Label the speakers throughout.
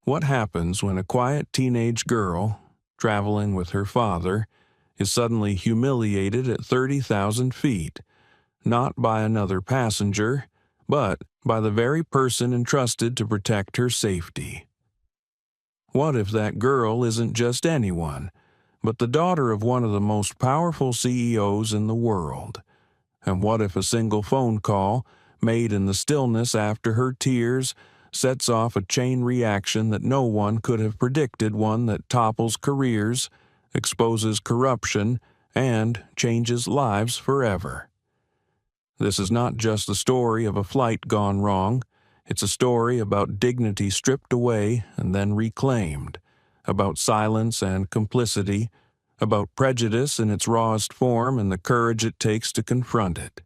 Speaker 1: What happens when a quiet teenage girl, traveling with her father, is suddenly humiliated at 30,000 feet, not by another passenger, but by the very person entrusted to protect her safety? What if that girl isn't just anyone, but the daughter of one of the most powerful CEOs in the world? And what if a single phone call, made in the stillness after her tears, sets off a chain reaction that no one could have predicted, one that topples careers, exposes corruption, and changes lives forever? This is not just the story of a flight gone wrong. It's a story about dignity stripped away and then reclaimed, about silence and complicity, about prejudice in its rawest form and the courage it takes to confront it.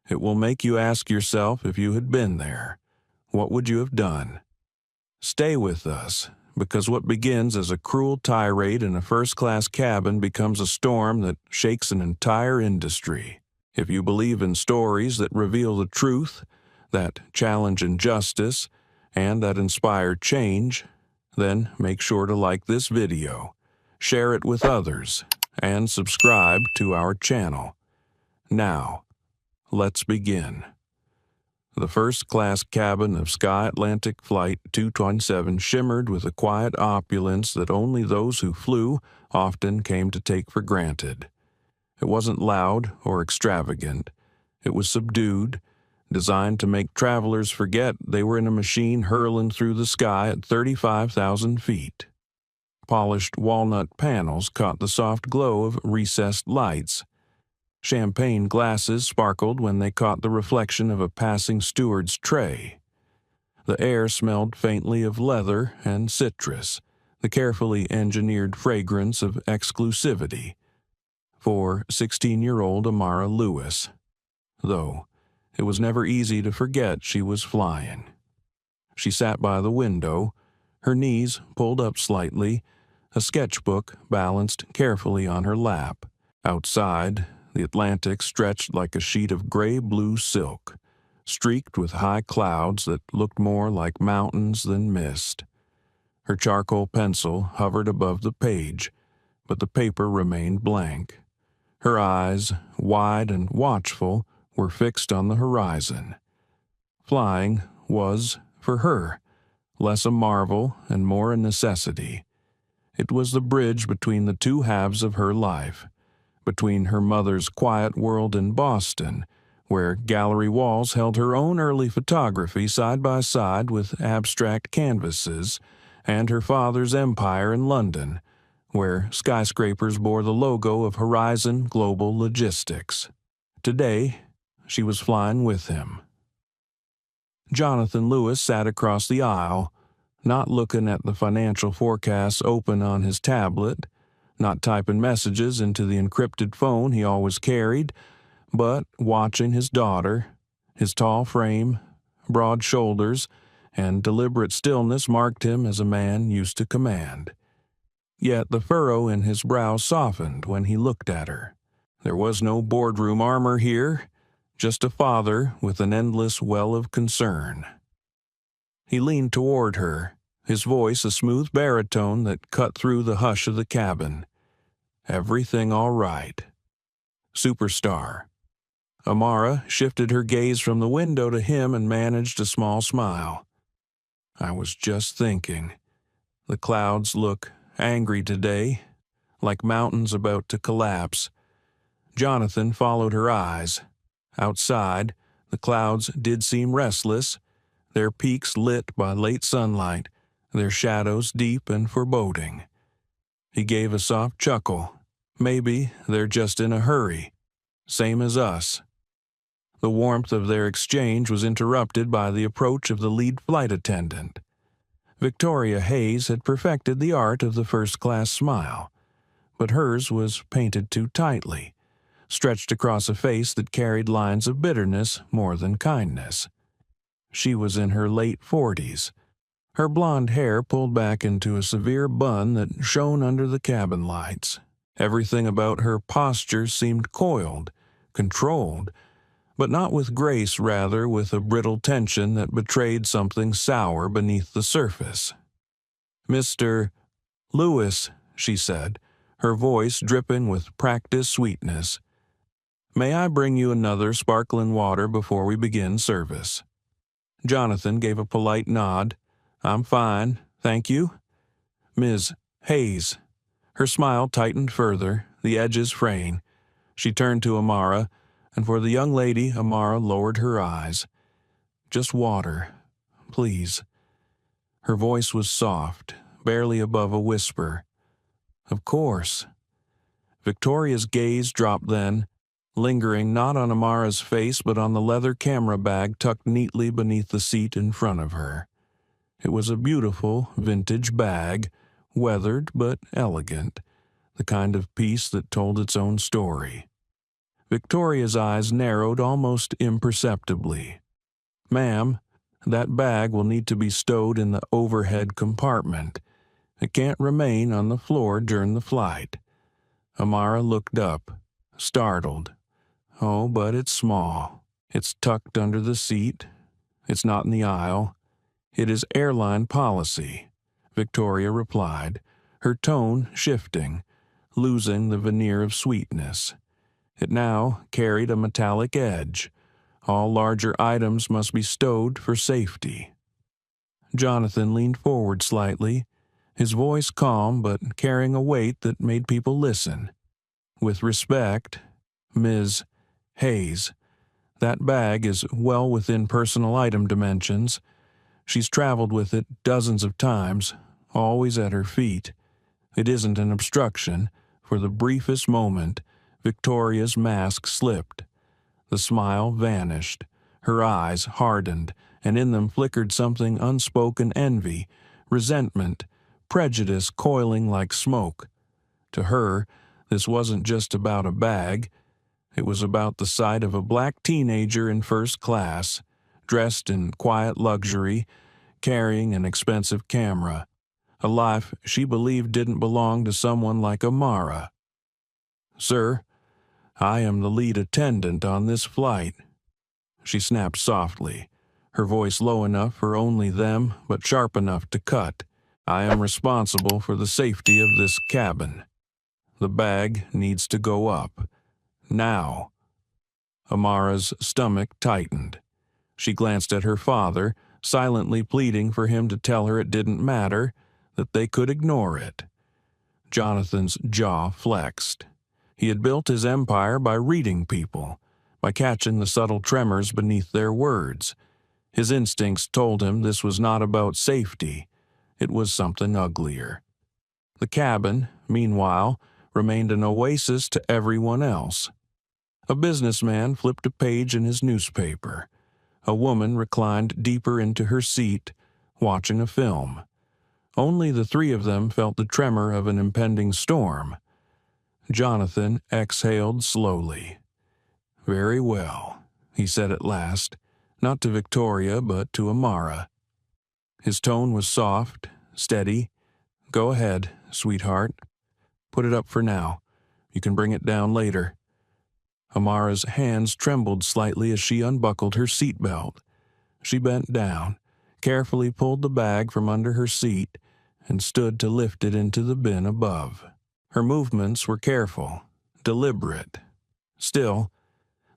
Speaker 1: It will make you ask yourself, if you had been there, what would you have done? Stay with us, because what begins as a cruel tirade in a first-class cabin becomes a storm that shakes an entire industry. If you believe in stories that reveal the truth, that challenge injustice, and that inspire change, then make sure to like this video, share it with others, and subscribe to our channel. Now, let's begin. The first-class cabin of Sky Atlantic Flight 227 shimmered with a quiet opulence that only those who flew often came to take for granted. It wasn't loud or extravagant. It was subdued, designed to make travelers forget they were in a machine hurling through the sky at 35,000 feet. Polished walnut panels caught the soft glow of recessed lights. Champagne glasses sparkled when they caught the reflection of a passing steward's tray. The air smelled faintly of leather and citrus, the carefully engineered fragrance of exclusivity for 16-year-old Amara Lewis, though it was never easy to forget she was flying. She sat by the window, her knees pulled up slightly, a sketchbook balanced carefully on her lap. Outside, the Atlantic stretched like a sheet of gray-blue silk, streaked with high clouds that looked more like mountains than mist. Her charcoal pencil hovered above the page, but the paper remained blank. Her eyes, wide and watchful, were fixed on the horizon. Flying was, for her, less a marvel and more a necessity. It was the bridge between the two halves of her life, between her mother's quiet world in Boston, where gallery walls held her own early photography side by side with abstract canvases, and her father's empire in London, where skyscrapers bore the logo of Horizon Global Logistics. Today, she was flying with him. Jonathan Lewis sat across the aisle, not looking at the financial forecasts open on his tablet, not typing messages into the encrypted phone he always carried, but watching his daughter. His tall frame, broad shoulders, and deliberate stillness marked him as a man used to command. Yet the furrow in his brow softened when he looked at her. There was no boardroom armor here, just a father with an endless well of concern. He leaned toward her, his voice a smooth baritone that cut through the hush of the cabin. Everything all right. Superstar. Amara shifted her gaze from the window to him and managed a small smile. I was just thinking. The clouds look angry today, like mountains about to collapse. Jonathan followed her eyes. Outside, the clouds did seem restless, their peaks lit by late sunlight, their shadows deep and foreboding. He gave a soft chuckle. Maybe they're just in a hurry, same as us. The warmth of their exchange was interrupted by the approach of the lead flight attendant. Victoria Hayes had perfected the art of the first-class smile, but hers was painted too tightly, stretched across a face that carried lines of bitterness more than kindness. She was in her late 40s, her blonde hair pulled back into a severe bun that shone under the cabin lights. Everything about her posture seemed coiled, controlled, but not with grace, rather with a brittle tension that betrayed something sour beneath the surface. "Mr. Lewis," she said, her voice dripping with practiced sweetness. "May I bring you another sparkling water before we begin service?" Jonathan gave a polite nod. "I'm fine, thank you." "Ms. Hayes." Her smile tightened further, the edges fraying. She turned to Amara, and for the young lady, Amara lowered her eyes. "Just water, please." Her voice was soft, barely above a whisper. "Of course." Victoria's gaze dropped then, lingering not on Amara's face but on the leather camera bag tucked neatly beneath the seat in front of her. It was a beautiful, vintage bag, weathered but elegant, the kind of piece that told its own story. Victoria's eyes narrowed almost imperceptibly. "Ma'am, that bag will need to be stowed in the overhead compartment. It can't remain on the floor during the flight." Amara looked up, startled. "Oh, but it's small. It's tucked under the seat. It's not in the aisle. It is airline policy," Victoria replied, her tone shifting, losing the veneer of sweetness. It now carried a metallic edge. All larger items must be stowed for safety. Jonathan leaned forward slightly, his voice calm but carrying a weight that made people listen. "With respect, Ms. Hayes, that bag is well within personal item dimensions. She's traveled with it dozens of times, always at her feet. It isn't an obstruction." For the briefest moment, Victoria's mask slipped. The smile vanished. Her eyes hardened, and in them flickered something unspoken envy, resentment, prejudice coiling like smoke. To her, this wasn't just about a bag. It was about the sight of a black teenager in first class, dressed in quiet luxury, carrying an expensive camera, a life she believed didn't belong to someone like Amara. "Sir, I am the lead attendant on this flight," she snapped softly, her voice low enough for only them but sharp enough to cut. "I am responsible for the safety of this cabin. The bag needs to go up. Now." Amara's stomach tightened. She glanced at her father, silently pleading for him to tell her it didn't matter, that they could ignore it. Jonathan's jaw flexed. He had built his empire by reading people, by catching the subtle tremors beneath their words. His instincts told him this was not about safety. It was something uglier. The cabin, meanwhile, remained an oasis to everyone else. A businessman flipped a page in his newspaper. A woman reclined deeper into her seat, watching a film. Only the three of them felt the tremor of an impending storm. Jonathan exhaled slowly. "Very well," he said at last, not to Victoria but to Amara. His tone was soft, steady. "Go ahead, sweetheart. Put it up for now. You can bring it down later." Amara's hands trembled slightly as she unbuckled her seatbelt. She bent down, carefully pulled the bag from under her seat, and stood to lift it into the bin above. Her movements were careful, deliberate. Still,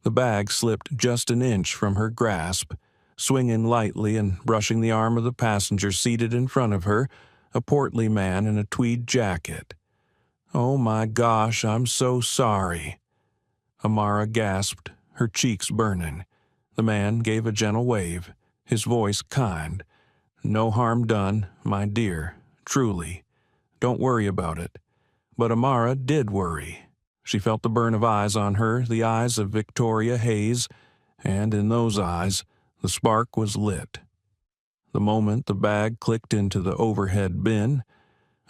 Speaker 1: the bag slipped just an inch from her grasp, swinging lightly and brushing the arm of the passenger seated in front of her, a portly man in a tweed jacket. "Oh my gosh, I'm so sorry." Amara gasped, her cheeks burning. The man gave a gentle wave, his voice kind. "No harm done, my dear, truly. Don't worry about it." But Amara did worry. She felt the burn of eyes on her, the eyes of Victoria Hayes, and in those eyes, the spark was lit. The moment the bag clicked into the overhead bin,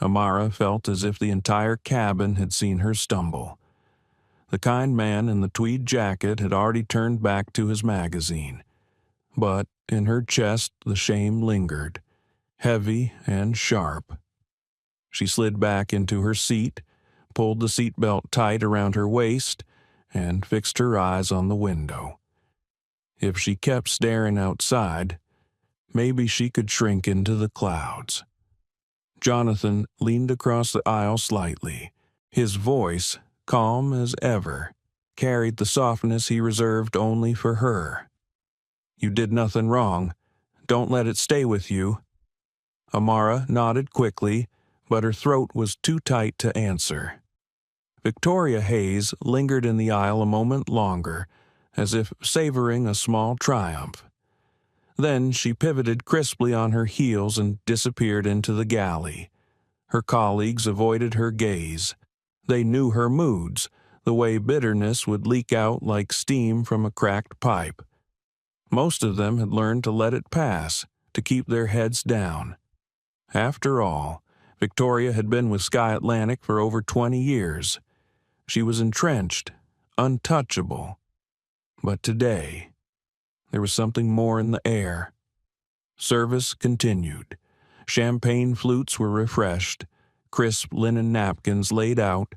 Speaker 1: Amara felt as if the entire cabin had seen her stumble. The kind man in the tweed jacket had already turned back to his magazine. But in her chest the shame lingered, heavy and sharp. She slid back into her seat, pulled the seatbelt tight around her waist, and fixed her eyes on the window. If she kept staring outside, maybe she could shrink into the clouds. Jonathan leaned across the aisle slightly. His voice, calm as ever, carried the softness he reserved only for her. "You did nothing wrong. Don't let it stay with you." Amara nodded quickly, but her throat was too tight to answer. Victoria Hayes lingered in the aisle a moment longer, as if savoring a small triumph. Then she pivoted crisply on her heels and disappeared into the galley. Her colleagues avoided her gaze. They knew her moods, the way bitterness would leak out like steam from a cracked pipe. Most of them had learned to let it pass, to keep their heads down. After all, Victoria had been with Sky Atlantic for over 20 years. She was entrenched, untouchable. But today, there was something more in the air. Service continued. Champagne flutes were refreshed, crisp linen napkins laid out,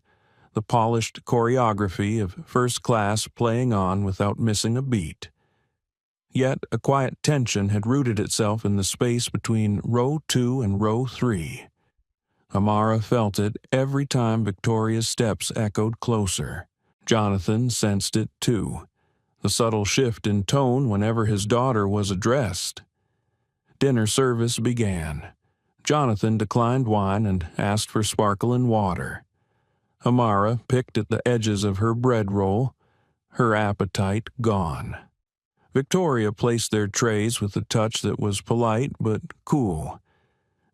Speaker 1: the polished choreography of first class playing on without missing a beat. Yet a quiet tension had rooted itself in the space between row 2 and row 3. Amara felt it every time Victoria's steps echoed closer. Jonathan sensed it too, the subtle shift in tone whenever his daughter was addressed. Dinner service began. Jonathan declined wine and asked for sparkling water. Amara picked at the edges of her bread roll, her appetite gone. Victoria placed their trays with a touch that was polite but cool.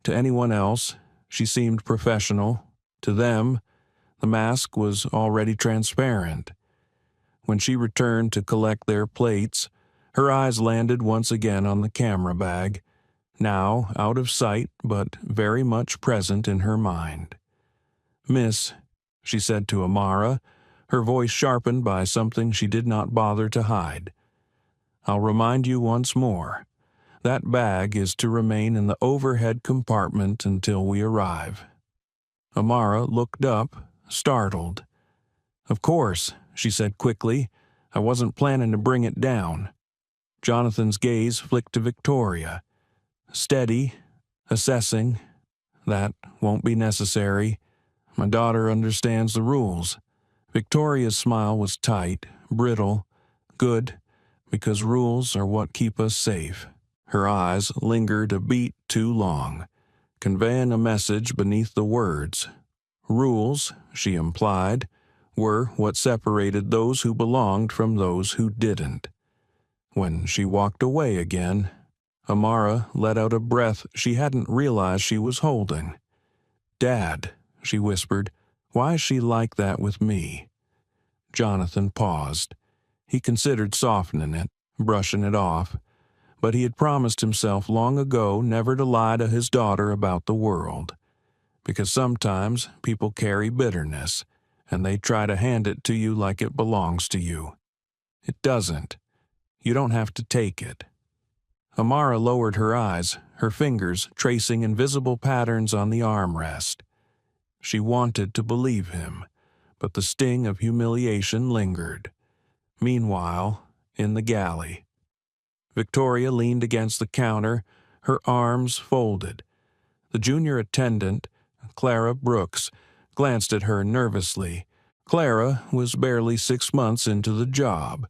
Speaker 1: To anyone else, she seemed professional. To them, the mask was already transparent. When she returned to collect their plates, her eyes landed once again on the camera bag, now out of sight but very much present in her mind. "Miss," she said to Amara, her voice sharpened by something she did not bother to hide, "I'll remind you once more. That bag is to remain in the overhead compartment until we arrive." Amara looked up, startled. "Of course," she said quickly. "I wasn't planning to bring it down." Jonathan's gaze flicked to Victoria. "Steady, assessing. That won't be necessary. My daughter understands the rules." Victoria's smile was tight, brittle. "Good, because rules are what keep us safe." Her eyes lingered a beat too long, conveying a message beneath the words. Rules, she implied, were what separated those who belonged from those who didn't. When she walked away again, Amara let out a breath she hadn't realized she was holding. "Dad," she whispered, "why is she like that with me?" Jonathan paused. He considered softening it, brushing it off, but he had promised himself long ago never to lie to his daughter about the world. Because sometimes people carry bitterness, and they try to hand it to you like it belongs to you. It doesn't. You don't have to take it. Amara lowered her eyes, her fingers tracing invisible patterns on the armrest. She wanted to believe him, but the sting of humiliation lingered. Meanwhile, in the galley, Victoria leaned against the counter, her arms folded. The junior attendant, Clara Brooks, glanced at her nervously. Clara was barely 6 months into the job,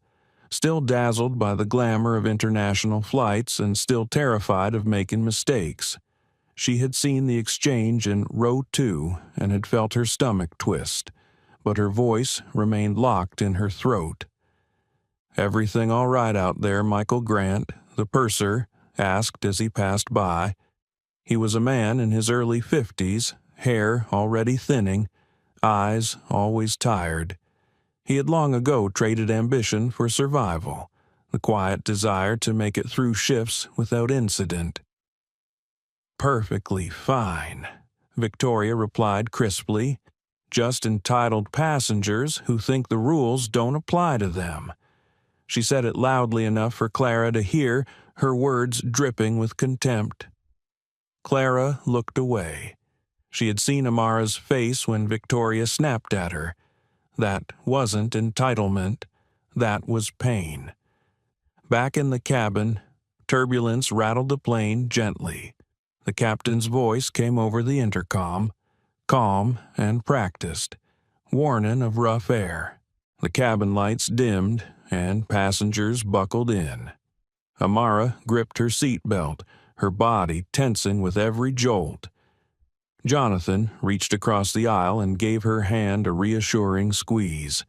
Speaker 1: still dazzled by the glamour of international flights and still terrified of making mistakes. She had seen the exchange in row 2 and had felt her stomach twist, but her voice remained locked in her throat. "Everything all right out there, Michael Grant?" the purser asked as he passed by. He was a man in his early 50s, hair already thinning, eyes always tired. He had long ago traded ambition for survival, the quiet desire to make it through shifts without incident. "Perfectly fine," Victoria replied crisply. "Just entitled passengers who think the rules don't apply to them." She said it loudly enough for Clara to hear, her words dripping with contempt. Clara looked away. She had seen Amara's face when Victoria snapped at her. That wasn't entitlement. That was pain. Back in the cabin, turbulence rattled the plane gently. The captain's voice came over the intercom, calm and practiced, warning of rough air. The cabin lights dimmed, and passengers buckled in. Amara gripped her seatbelt, her body tensing with every jolt. Jonathan reached across the aisle and gave her hand a reassuring squeeze.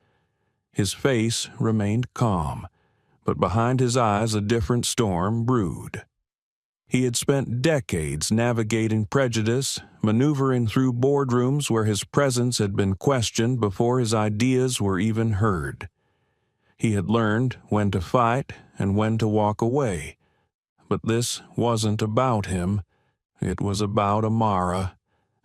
Speaker 1: His face remained calm, but behind his eyes a different storm brewed. He had spent decades navigating prejudice, maneuvering through boardrooms where his presence had been questioned before his ideas were even heard. He had learned when to fight and when to walk away. But this wasn't about him. It was about Amara,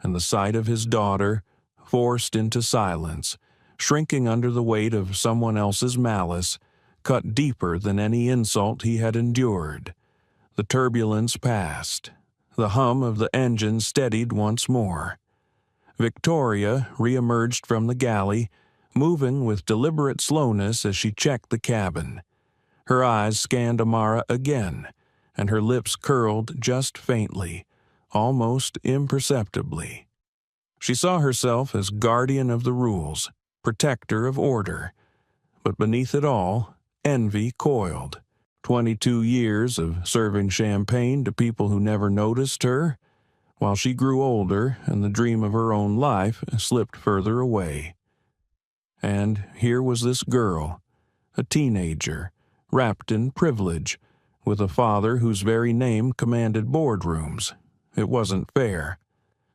Speaker 1: and the sight of his daughter, forced into silence, shrinking under the weight of someone else's malice, cut deeper than any insult he had endured. The turbulence passed. The hum of the engine steadied once more. Victoria re-emerged from the galley, moving with deliberate slowness as she checked the cabin. Her eyes scanned Amara again, and her lips curled just faintly, almost imperceptibly. She saw herself as guardian of the rules, protector of order. But beneath it all, envy coiled. 22 years of serving champagne to people who never noticed her, while she grew older and the dream of her own life slipped further away. And here was this girl, a teenager, wrapped in privilege, with a father whose very name commanded boardrooms. It wasn't fair.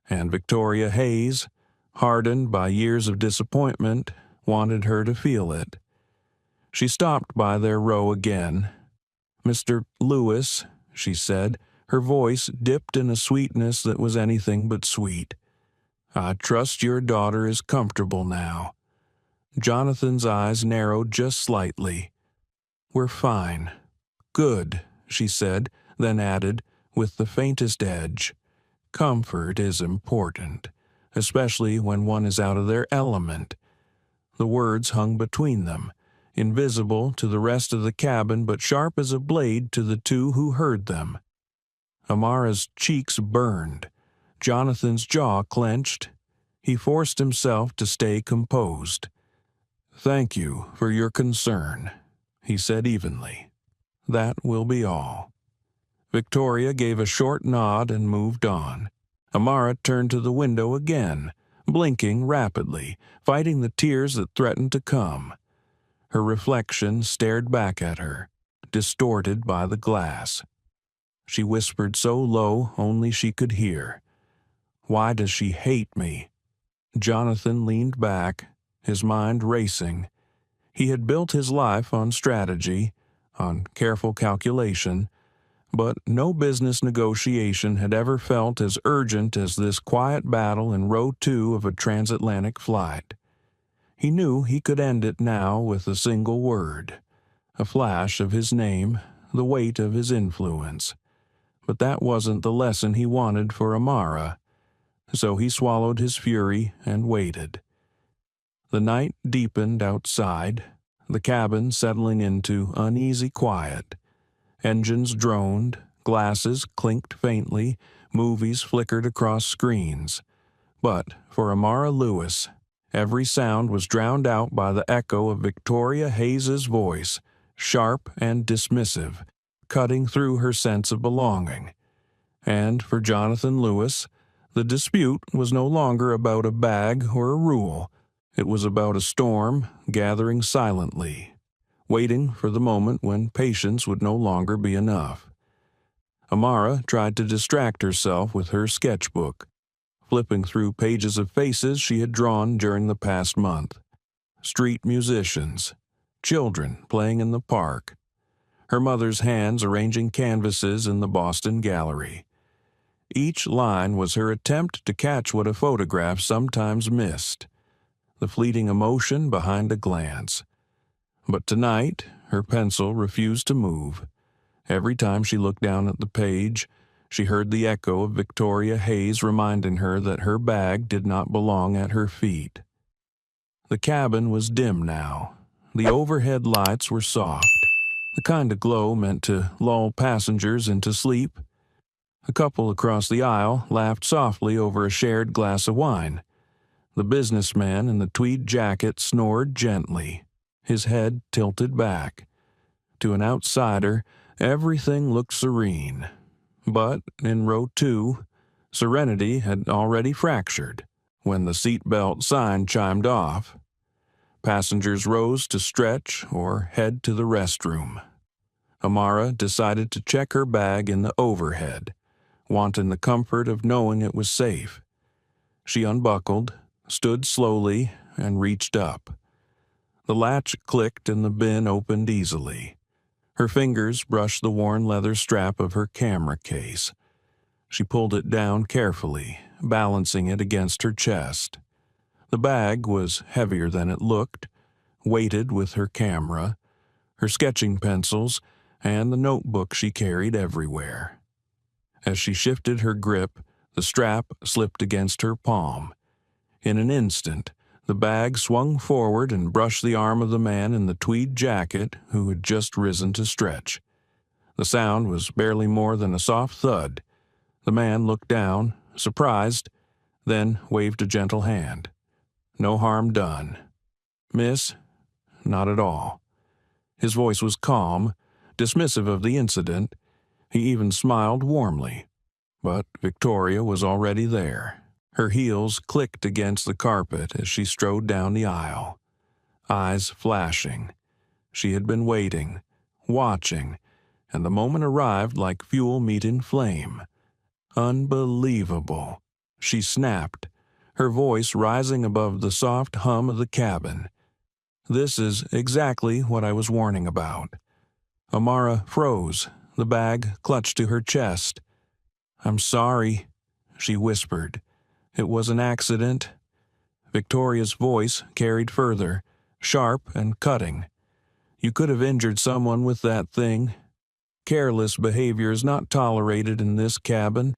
Speaker 1: And Victoria Hayes, hardened by years of disappointment, wanted her to feel it. She stopped by their row again. "Mr. Lewis," she said, her voice dipped in a sweetness that was anything but sweet. "I trust your daughter is comfortable now." Jonathan's eyes narrowed just slightly. "We're fine." "Good," she said, then added, with the faintest edge, "Comfort is important, especially when one is out of their element." The words hung between them, invisible to the rest of the cabin but sharp as a blade to the two who heard them. Amara's cheeks burned. Jonathan's jaw clenched. He forced himself to stay composed. "Thank you for your concern," he said evenly. "That will be all." Victoria gave a short nod and moved on. Amara turned to the window again, blinking rapidly, fighting the tears that threatened to come. Her reflection stared back at her, distorted by the glass. She whispered so low only she could hear, "Why does she hate me?" Jonathan leaned back, his mind racing. He had built his life on strategy, on careful calculation, but no business negotiation had ever felt as urgent as this quiet battle in row 2 of a transatlantic flight. He knew he could end it now with a single word, a flash of his name, the weight of his influence. But that wasn't the lesson he wanted for Amara, so he swallowed his fury and waited. The night deepened outside, the cabin settling into uneasy quiet. Engines droned, glasses clinked faintly, movies flickered across screens. But for Amara Lewis, every sound was drowned out by the echo of Victoria Hayes's voice, sharp and dismissive, cutting through her sense of belonging. And for Jonathan Lewis, the dispute was no longer about a bag or a rule. It was about a storm gathering silently, waiting for the moment when patience would no longer be enough. Amara tried to distract herself with her sketchbook, flipping through pages of faces she had drawn during the past month. Street musicians, children playing in the park, her mother's hands arranging canvases in the Boston Gallery. Each line was her attempt to catch what a photograph sometimes missed, the fleeting emotion behind a glance. But tonight, her pencil refused to move. Every time she looked down at the page, she heard the echo of Victoria Hayes reminding her that her bag did not belong at her feet. The cabin was dim now. The overhead lights were soft, the kind of glow meant to lull passengers into sleep. A couple across the aisle laughed softly over a shared glass of wine. The businessman in the tweed jacket snored gently, his head tilted back. To an outsider, everything looked serene. But in row 2, serenity had already fractured when the seatbelt sign chimed off. Passengers rose to stretch or head to the restroom. Amara decided to check her bag in the overhead, wanting the comfort of knowing it was safe. She unbuckled, stood slowly, and reached up. The latch clicked and the bin opened easily. Her fingers brushed the worn leather strap of her camera case. She pulled it down carefully, balancing it against her chest. The bag was heavier than it looked, weighted with her camera, her sketching pencils, and the notebook she carried everywhere. As she shifted her grip, the strap slipped against her palm. In an instant, the bag swung forward and brushed the arm of the man in the tweed jacket who had just risen to stretch. The sound was barely more than a soft thud. The man looked down, surprised, then waved a gentle hand. No harm done. Miss? Not at all. His voice was calm, dismissive of the incident. He even smiled warmly. But Victoria was already there. Her heels clicked against the carpet as she strode down the aisle. Eyes flashing. She had been waiting, watching, and the moment arrived like fuel meeting flame. Unbelievable. She snapped, her voice rising above the soft hum of the cabin. This is exactly what I was warning about. Amara froze, the bag clutched to her chest. I'm sorry, she whispered. It was an accident. Victoria's voice carried further, sharp and cutting. You could have injured someone with that thing. Careless behavior is not tolerated in this cabin.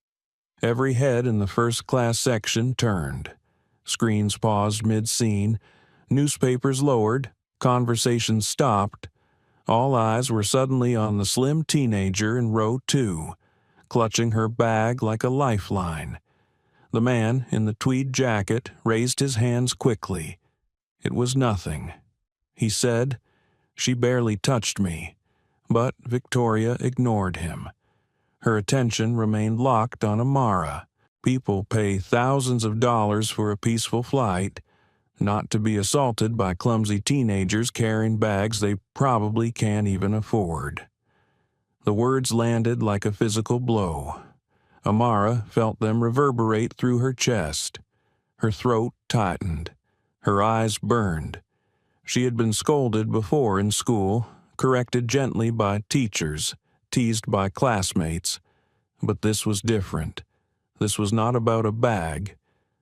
Speaker 1: Every head in the first-class section turned. Screens paused mid-scene, newspapers lowered, conversations stopped. All eyes were suddenly on the slim teenager in row 2, clutching her bag like a lifeline. The man in the tweed jacket raised his hands quickly. It was nothing. He said, "She barely touched me." But Victoria ignored him. Her attention remained locked on Amara. People pay thousands of dollars for a peaceful flight, not to be assaulted by clumsy teenagers carrying bags they probably can't even afford. The words landed like a physical blow. Amara felt them reverberate through her chest. Her throat tightened. Her eyes burned. She had been scolded before in school, corrected gently by teachers, teased by classmates. But this was different. This was not about a bag.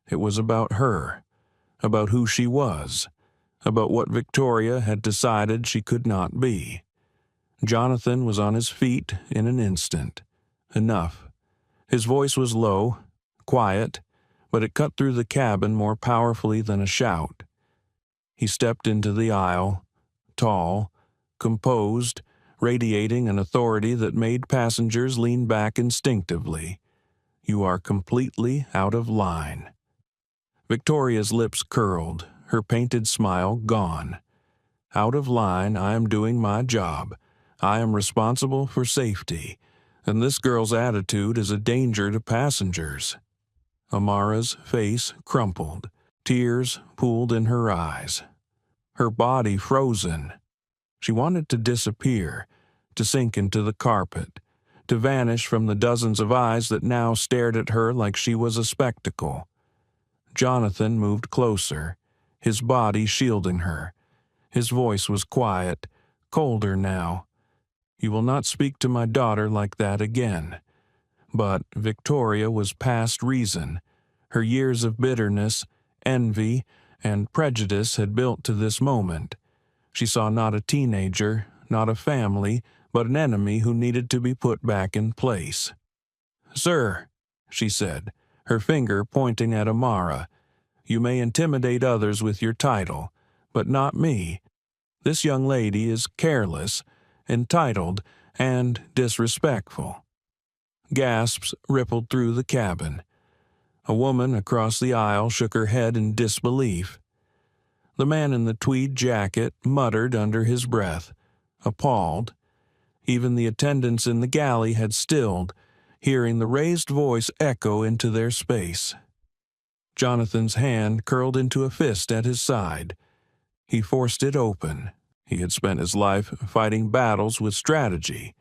Speaker 1: It was about her, about who she was, about what Victoria had decided she could not be. Jonathan was on his feet in an instant. Enough. His voice was low, quiet, but it cut through the cabin more powerfully than a shout. He stepped into the aisle, tall, composed, radiating an authority that made passengers lean back instinctively. You are completely out of line. Victoria's lips curled, her painted smile gone. Out of line, I am doing my job. I am responsible for safety, and this girl's attitude is a danger to passengers. Amara's face crumpled. Tears pooled in her eyes. Her body frozen. She wanted to disappear, to sink into the carpet, to vanish from the dozens of eyes that now stared at her like she was a spectacle. Jonathan moved closer, his body shielding her. His voice was quiet, colder now. You will not speak to my daughter like that again. But Victoria was past reason. Her years of bitterness, envy, and prejudice had built to this moment. She saw not a teenager, not a family, but an enemy who needed to be put back in place. "Sir," she said, her finger pointing at Amara, "you may intimidate others with your title, but not me. This young lady is careless, entitled, and disrespectful." Gasps rippled through the cabin. A woman across the aisle shook her head in disbelief. The man in the tweed jacket muttered under his breath, appalled. Even the attendants in the galley had stilled, hearing the raised voice echo into their space. Jonathan's hand curled into a fist at his side. He forced it open. He had spent his life fighting battles with strategy,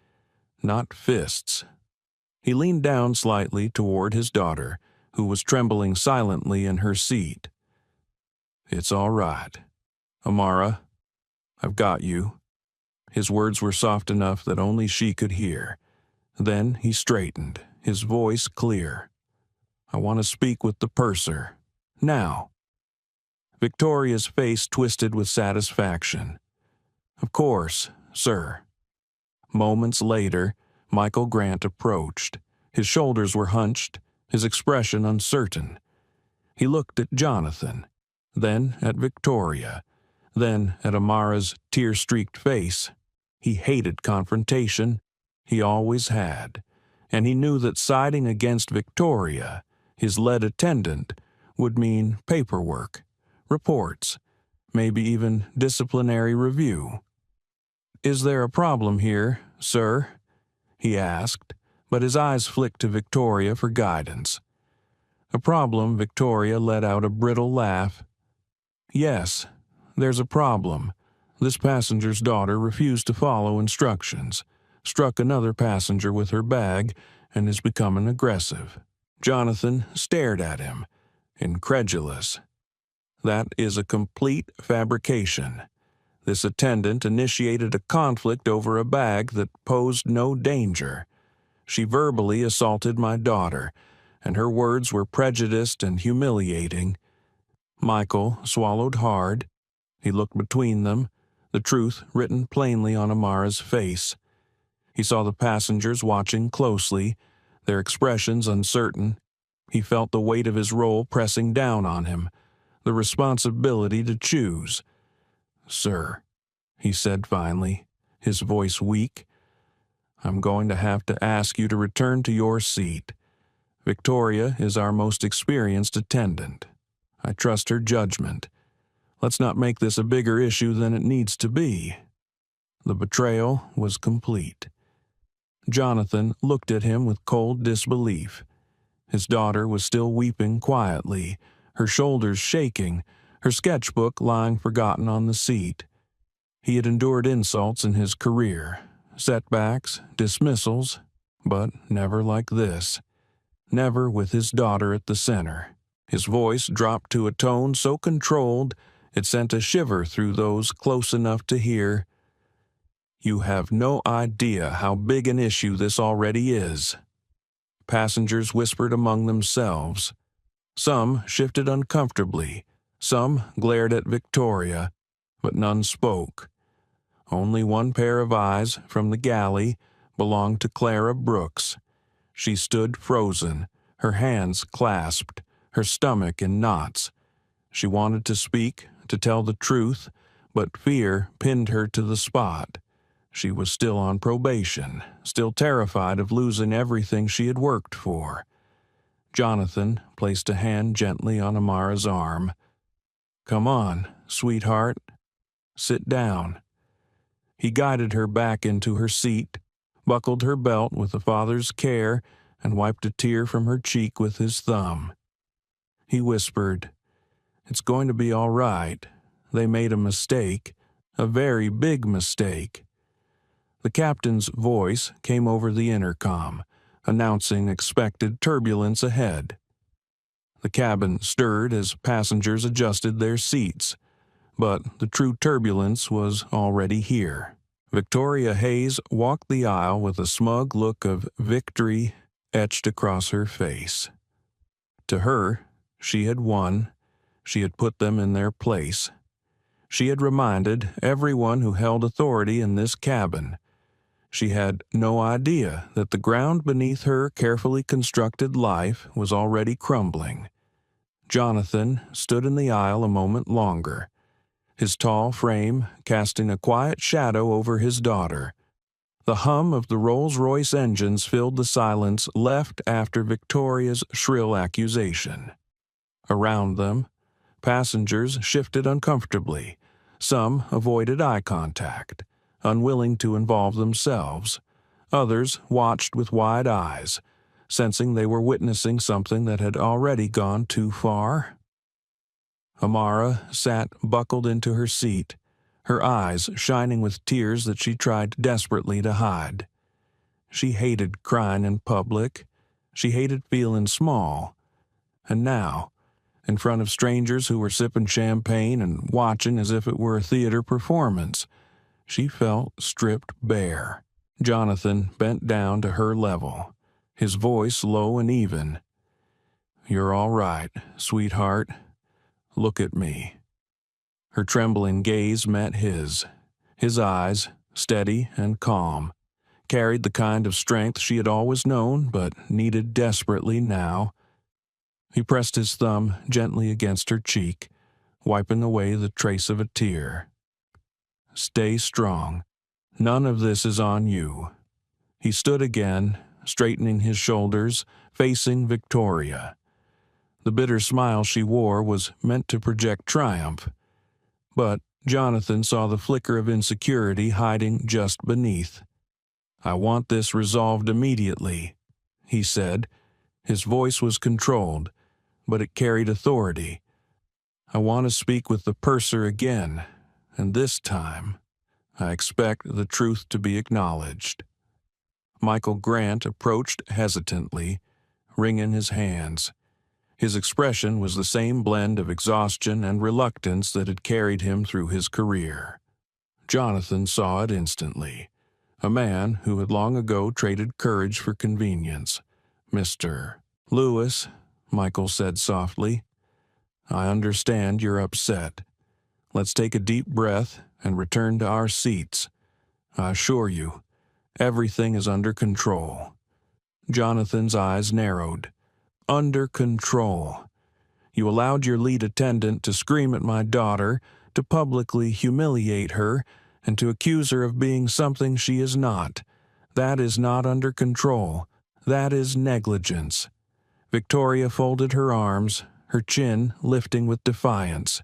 Speaker 1: not fists. He leaned down slightly toward his daughter, who was trembling silently in her seat. "It's all right. Amara, I've got you." His words were soft enough that only she could hear. Then he straightened, his voice clear. "I want to speak with the purser. Now." Victoria's face twisted with satisfaction. "Of course, sir." Moments later, Michael Grant approached. His shoulders were hunched, his expression uncertain. He looked at Jonathan, then at Victoria, then at Amara's tear-streaked face. He hated confrontation. He always had. And he knew that siding against Victoria, his lead attendant, would mean paperwork, reports, maybe even disciplinary review. "Is there a problem here, sir?" he asked, but his eyes flicked to Victoria for guidance. "A problem?" Victoria let out a brittle laugh. "Yes, there's a problem. This passenger's daughter refused to follow instructions, struck another passenger with her bag, and is becoming aggressive." Jonathan stared at him, incredulous. "That is a complete fabrication. This attendant initiated a conflict over a bag that posed no danger. She verbally assaulted my daughter, and her words were prejudiced and humiliating." Michael swallowed hard. He looked between them, the truth written plainly on Amara's face. He saw the passengers watching closely, their expressions uncertain. He felt the weight of his role pressing down on him, the responsibility to choose. "Sir," he said finally, his voice weak, "I'm going to have to ask you to return to your seat. Victoria is our most experienced attendant. I trust her judgment. Let's not make this a bigger issue than it needs to be." The betrayal was complete. Jonathan looked at him with cold disbelief. His daughter was still weeping quietly, her shoulders shaking, her sketchbook lying forgotten on the seat. He had endured insults in his career, setbacks, dismissals, but never like this. Never with his daughter at the center. His voice dropped to a tone so controlled it sent a shiver through those close enough to hear. "You have no idea how big an issue this already is." Passengers whispered among themselves. Some shifted uncomfortably, some glared at Victoria, but none spoke. Only one pair of eyes from the galley belonged to Clara Brooks. She stood frozen, her hands clasped, her stomach in knots. She wanted to speak, to tell the truth, but fear pinned her to the spot. She was still on probation, still terrified of losing everything she had worked for. Jonathan placed a hand gently on Amara's arm. "Come on, sweetheart. Sit down." He guided her back into her seat, buckled her belt with a father's care, and wiped a tear from her cheek with his thumb. He whispered, "It's going to be all right. They made a mistake, a very big mistake." The captain's voice came over the intercom, announcing expected turbulence ahead. The cabin stirred as passengers adjusted their seats, but the true turbulence was already here. Victoria Hayes walked the aisle with a smug look of victory etched across her face. To her, she had won. She had put them in their place. She had reminded everyone who held authority in this cabin. She had no idea that the ground beneath her carefully constructed life was already crumbling. Jonathan stood in the aisle a moment longer, his tall frame casting a quiet shadow over his daughter. The hum of the Rolls-Royce engines filled the silence left after Victoria's shrill accusation. Around them, passengers shifted uncomfortably. Some avoided eye contact, unwilling to involve themselves. Others watched with wide eyes, sensing they were witnessing something that had already gone too far. Amara sat buckled into her seat, her eyes shining with tears that she tried desperately to hide. She hated crying in public. She hated feeling small. And now, in front of strangers who were sipping champagne and watching as if it were a theater performance, she felt stripped bare. Jonathan bent down to her level, his voice low and even. "You're all right, sweetheart. Look at me." Her trembling gaze met his. His eyes, steady and calm, carried the kind of strength she had always known but needed desperately now. He pressed his thumb gently against her cheek, wiping away the trace of a tear. "Stay strong. None of this is on you." He stood again, straightening his shoulders, facing Victoria. The bitter smile she wore was meant to project triumph, but Jonathan saw the flicker of insecurity hiding just beneath. "I want this resolved immediately," he said. His voice was controlled, but it carried authority. "I want to speak with the purser again, and this time I expect the truth to be acknowledged." Michael Grant approached hesitantly, wringing his hands. His expression was the same blend of exhaustion and reluctance that had carried him through his career. Jonathan saw it instantly. A man who had long ago traded courage for convenience. "Mr. Lewis," Michael said softly, "I understand you're upset. Let's take a deep breath and return to our seats. I assure you, everything is under control." Jonathan's eyes narrowed. "Under control. You allowed your lead attendant to scream at my daughter, to publicly humiliate her, and to accuse her of being something she is not. That is not under control. That is negligence." Victoria folded her arms, her chin lifting with defiance.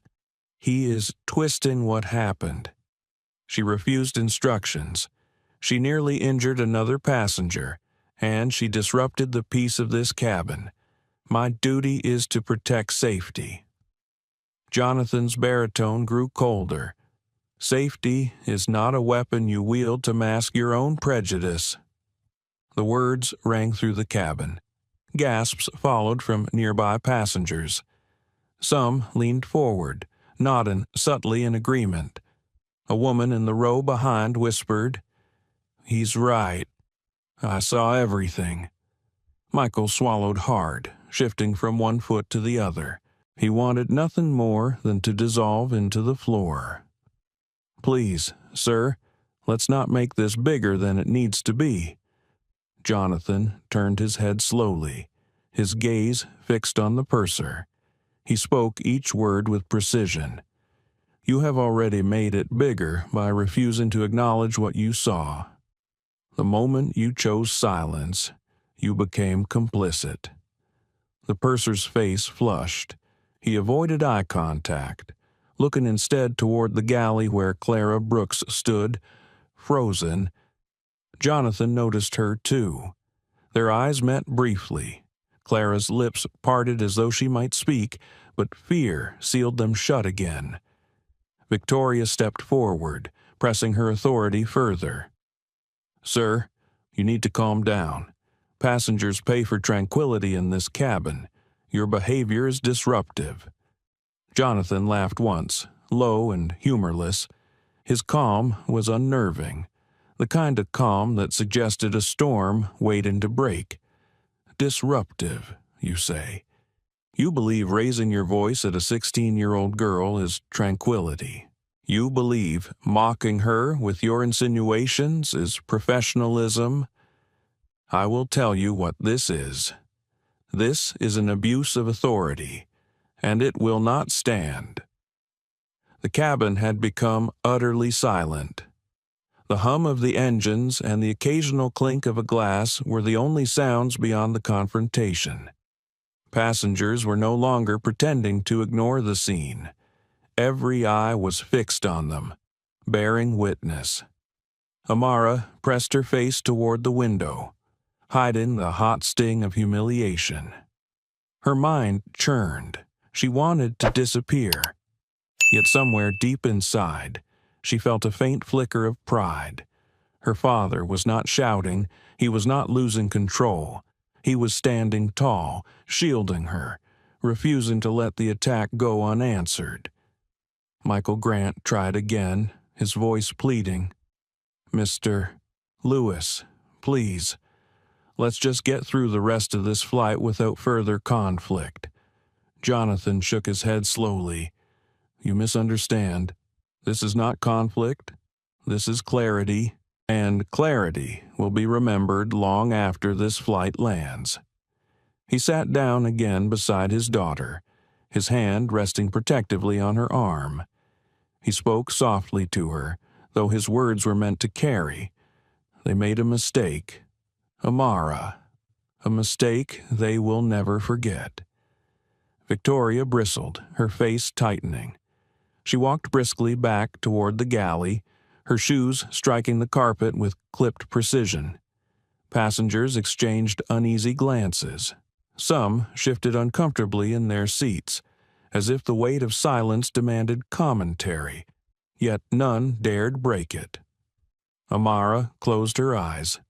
Speaker 1: "He is twisting what happened." She refused instructions. She nearly injured another passenger, and she disrupted the peace of this cabin. My duty is to protect safety. Jonathan's baritone grew colder. Safety is not a weapon you wield to mask your own prejudice. The words rang through the cabin. Gasps followed from nearby passengers. Some leaned forward, nodding subtly in agreement. A woman in the row behind whispered, "He's right. I saw everything." Michael swallowed hard, shifting from one foot to the other. He wanted nothing more than to dissolve into the floor. "Please, sir, let's not make this bigger than it needs to be." Jonathan turned his head slowly, his gaze fixed on the purser. He spoke each word with precision. "You have already made it bigger by refusing to acknowledge what you saw. The moment you chose silence, you became complicit." The purser's face flushed. He avoided eye contact, looking instead toward the galley where Clara Brooks stood, frozen. Jonathan noticed her too. Their eyes met briefly. Clara's lips parted as though she might speak, but fear sealed them shut again. Victoria stepped forward, pressing her authority further. "Sir, you need to calm down. Passengers pay for tranquility in this cabin. Your behavior is disruptive." Jonathan laughed once, low and humorless. His calm was unnerving, the kind of calm that suggested a storm waiting to break. "Disruptive, you say? You believe raising your voice at a 16-year-old girl is tranquility. You believe mocking her with your insinuations is professionalism? I will tell you what this is. This is an abuse of authority, and it will not stand." The cabin had become utterly silent. The hum of the engines and the occasional clink of a glass were the only sounds beyond the confrontation. Passengers were no longer pretending to ignore the scene. Every eye was fixed on them, bearing witness. Amara pressed her face toward the window, hiding the hot sting of humiliation. Her mind churned. She wanted to disappear. Yet somewhere deep inside, she felt a faint flicker of pride. Her father was not shouting. He was not losing control. He was standing tall, shielding her, refusing to let the attack go unanswered. Michael Grant tried again, his voice pleading. "Mr. Lewis, please, let's just get through the rest of this flight without further conflict." Jonathan shook his head slowly. "You misunderstand. This is not conflict. This is clarity, and clarity will be remembered long after this flight lands." He sat down again beside his daughter, his hand resting protectively on her arm. He spoke softly to her, though his words were meant to carry. "They made a mistake, Amara, a mistake they will never forget." Victoria bristled, her face tightening. She walked briskly back toward the galley, her shoes striking the carpet with clipped precision. Passengers exchanged uneasy glances. Some shifted uncomfortably in their seats, as if the weight of silence demanded commentary, yet none dared break it. Amara closed her eyes.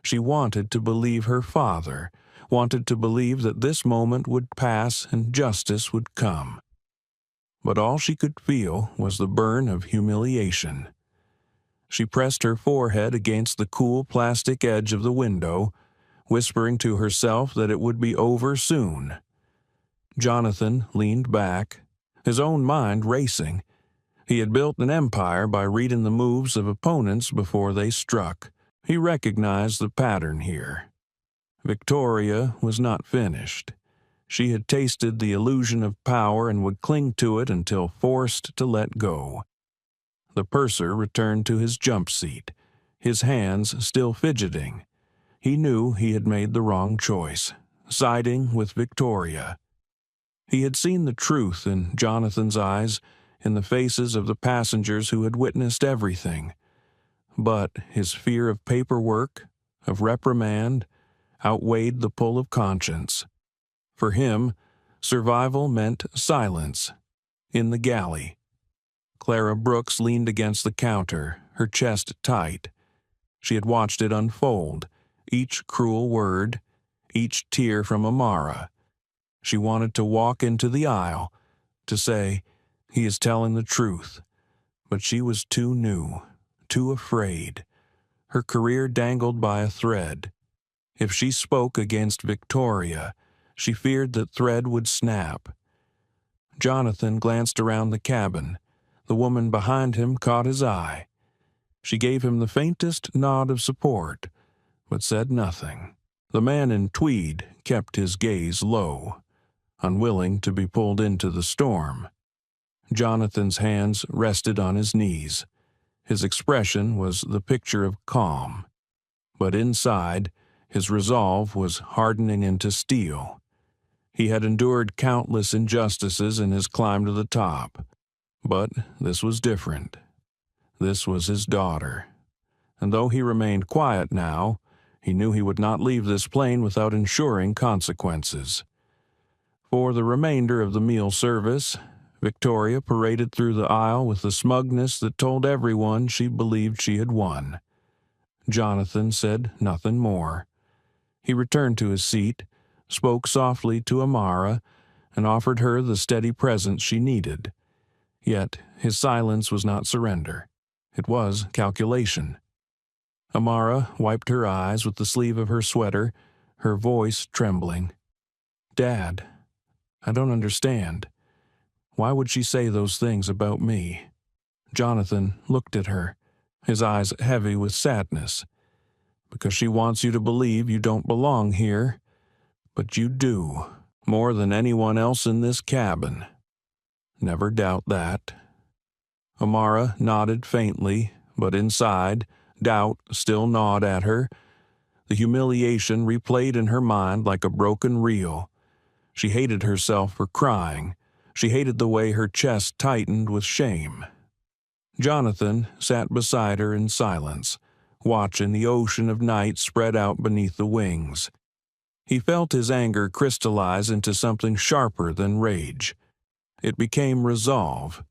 Speaker 1: She wanted to believe her father, wanted to believe that this moment would pass and justice would come. But all she could feel was the burn of humiliation. She pressed her forehead against the cool plastic edge of the window, whispering to herself that it would be over soon. Jonathan leaned back, his own mind racing. He had built an empire by reading the moves of opponents before they struck. He recognized the pattern here. Victoria was not finished. She had tasted the illusion of power and would cling to it until forced to let go. The purser returned to his jump seat, his hands still fidgeting. He knew he had made the wrong choice, siding with Victoria. He had seen the truth in Jonathan's eyes, in the faces of the passengers who had witnessed everything. But his fear of paperwork, of reprimand, outweighed the pull of conscience. For him, survival meant silence. In the galley, Clara Brooks leaned against the counter, her chest tight. She had watched it unfold, each cruel word, each tear from Amara. She wanted to walk into the aisle, to say, "He is telling the truth." But she was too new, too afraid. Her career dangled by a thread. If she spoke against Victoria, she feared that thread would snap. Jonathan glanced around the cabin. The woman behind him caught his eye. She gave him the faintest nod of support, but said nothing. The man in tweed kept his gaze low, unwilling to be pulled into the storm. Jonathan's hands rested on his knees. His expression was the picture of calm. But inside, his resolve was hardening into steel. He had endured countless injustices in his climb to the top. But this was different. This was his daughter. And though he remained quiet now, he knew he would not leave this plane without ensuring consequences. For the remainder of the meal service, Victoria paraded through the aisle with the smugness that told everyone she believed she had won. Jonathan said nothing more. He returned to his seat, spoke softly to Amara, and offered her the steady presence she needed. Yet his silence was not surrender. It was calculation. Amara wiped her eyes with the sleeve of her sweater, her voice trembling. "Dad, I don't understand. Why would she say those things about me?" Jonathan looked at her, his eyes heavy with sadness. "Because she wants you to believe you don't belong here. But you do, more than anyone else in this cabin. Never doubt that." Amara nodded faintly, but inside, Doubt still gnawed at her. The humiliation replayed in her mind like a broken reel. She hated herself for crying. She hated the way her chest tightened with shame. Jonathan sat beside her in silence, watching the ocean of night spread out beneath the wings. He felt his anger crystallize into something sharper than rage. It became resolve.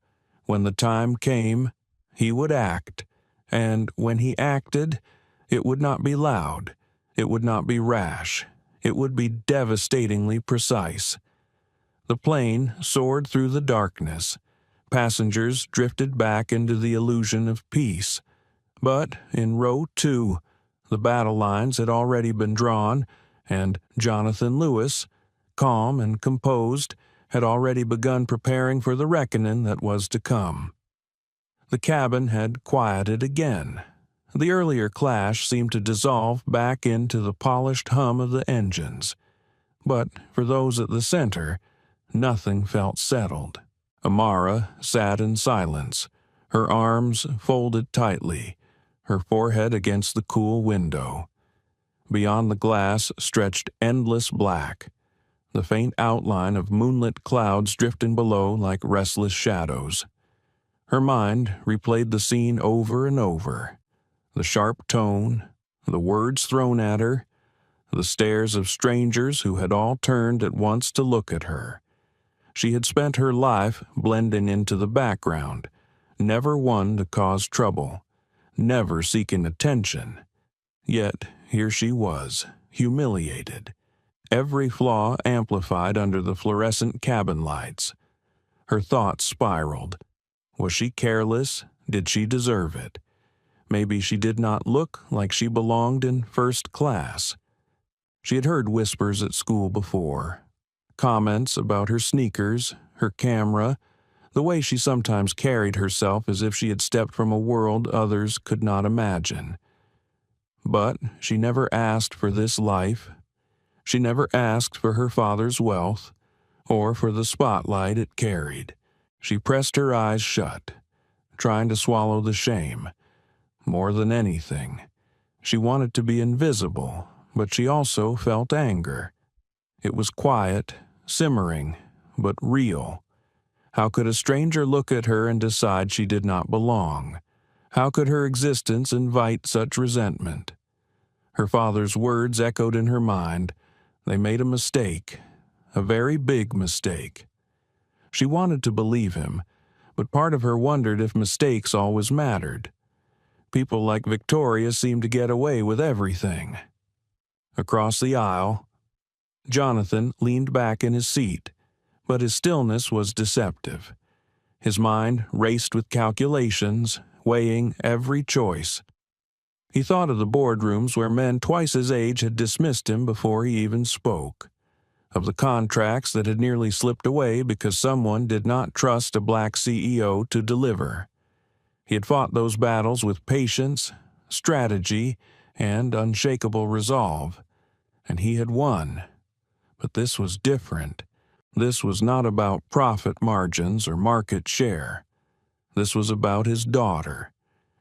Speaker 1: When the time came, he would act, and when he acted, it would not be loud, it would not be rash, it would be devastatingly precise. The plane soared through the darkness. Passengers drifted back into the illusion of peace. But in row 2, the battle lines had already been drawn, and Jonathan Lewis, calm and composed, had already begun preparing for the reckoning that was to come. The cabin had quieted again. The earlier clash seemed to dissolve back into the polished hum of the engines. But for those at the center, nothing felt settled. Amara sat in silence, her arms folded tightly, her forehead against the cool window. Beyond the glass stretched endless black, the faint outline of moonlit clouds drifting below like restless shadows. Her mind replayed the scene over and over. The sharp tone, the words thrown at her, the stares of strangers who had all turned at once to look at her. She had spent her life blending into the background, never one to cause trouble, never seeking attention. Yet here she was, humiliated, every flaw amplified under the fluorescent cabin lights. Her thoughts spiraled. Was she careless? Did she deserve it? Maybe she did not look like she belonged in first class. She had heard whispers at school before, comments about her sneakers, her camera, the way she sometimes carried herself as if she had stepped from a world others could not imagine. But she never asked for this life. She never asked for her father's wealth, or for the spotlight it carried. She pressed her eyes shut, trying to swallow the shame. More than anything, she wanted to be invisible, but she also felt anger. It was quiet, simmering, but real. How could a stranger look at her and decide she did not belong? How could her existence invite such resentment? Her father's words echoed in her mind. They made a mistake, a very big mistake. She wanted to believe him, but part of her wondered if mistakes always mattered. People like Victoria seemed to get away with everything. Across the aisle, Jonathan leaned back in his seat, but his stillness was deceptive. His mind raced with calculations, weighing every choice. He thought of the boardrooms where men twice his age had dismissed him before he even spoke, of the contracts that had nearly slipped away because someone did not trust a black CEO to deliver. He had fought those battles with patience, strategy, and unshakable resolve, and he had won. But this was different. This was not about profit margins or market share. This was about his daughter.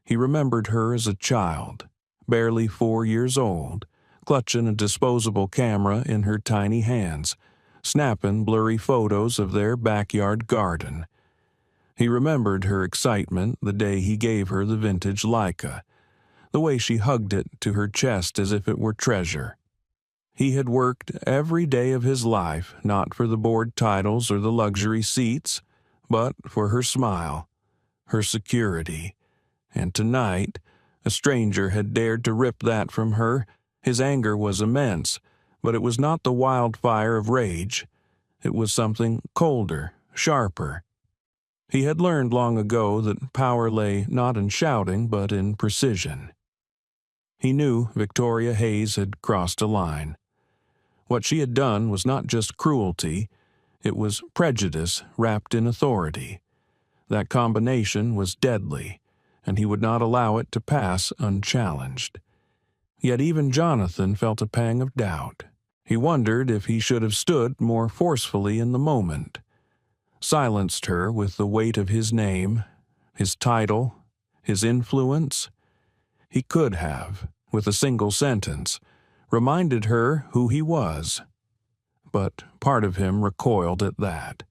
Speaker 1: He remembered her as a child, barely 4 years old, clutching a disposable camera in her tiny hands, snapping blurry photos of their backyard garden. He remembered her excitement the day he gave her the vintage Leica, the way she hugged it to her chest as if it were treasure. He had worked every day of his life not for the board titles or the luxury seats, but for her smile, her security. And tonight, a stranger had dared to rip that from her. His anger was immense, but it was not the wildfire of rage. It was something colder, sharper. He had learned long ago that power lay not in shouting, but in precision. He knew Victoria Hayes had crossed a line. What she had done was not just cruelty, it was prejudice wrapped in authority. That combination was deadly, and he would not allow it to pass unchallenged. Yet even Jonathan felt a pang of doubt. He wondered if he should have stood more forcefully in the moment, silenced her with the weight of his name, his title, his influence. He could have, with a single sentence, reminded her who he was. But part of him recoiled at that.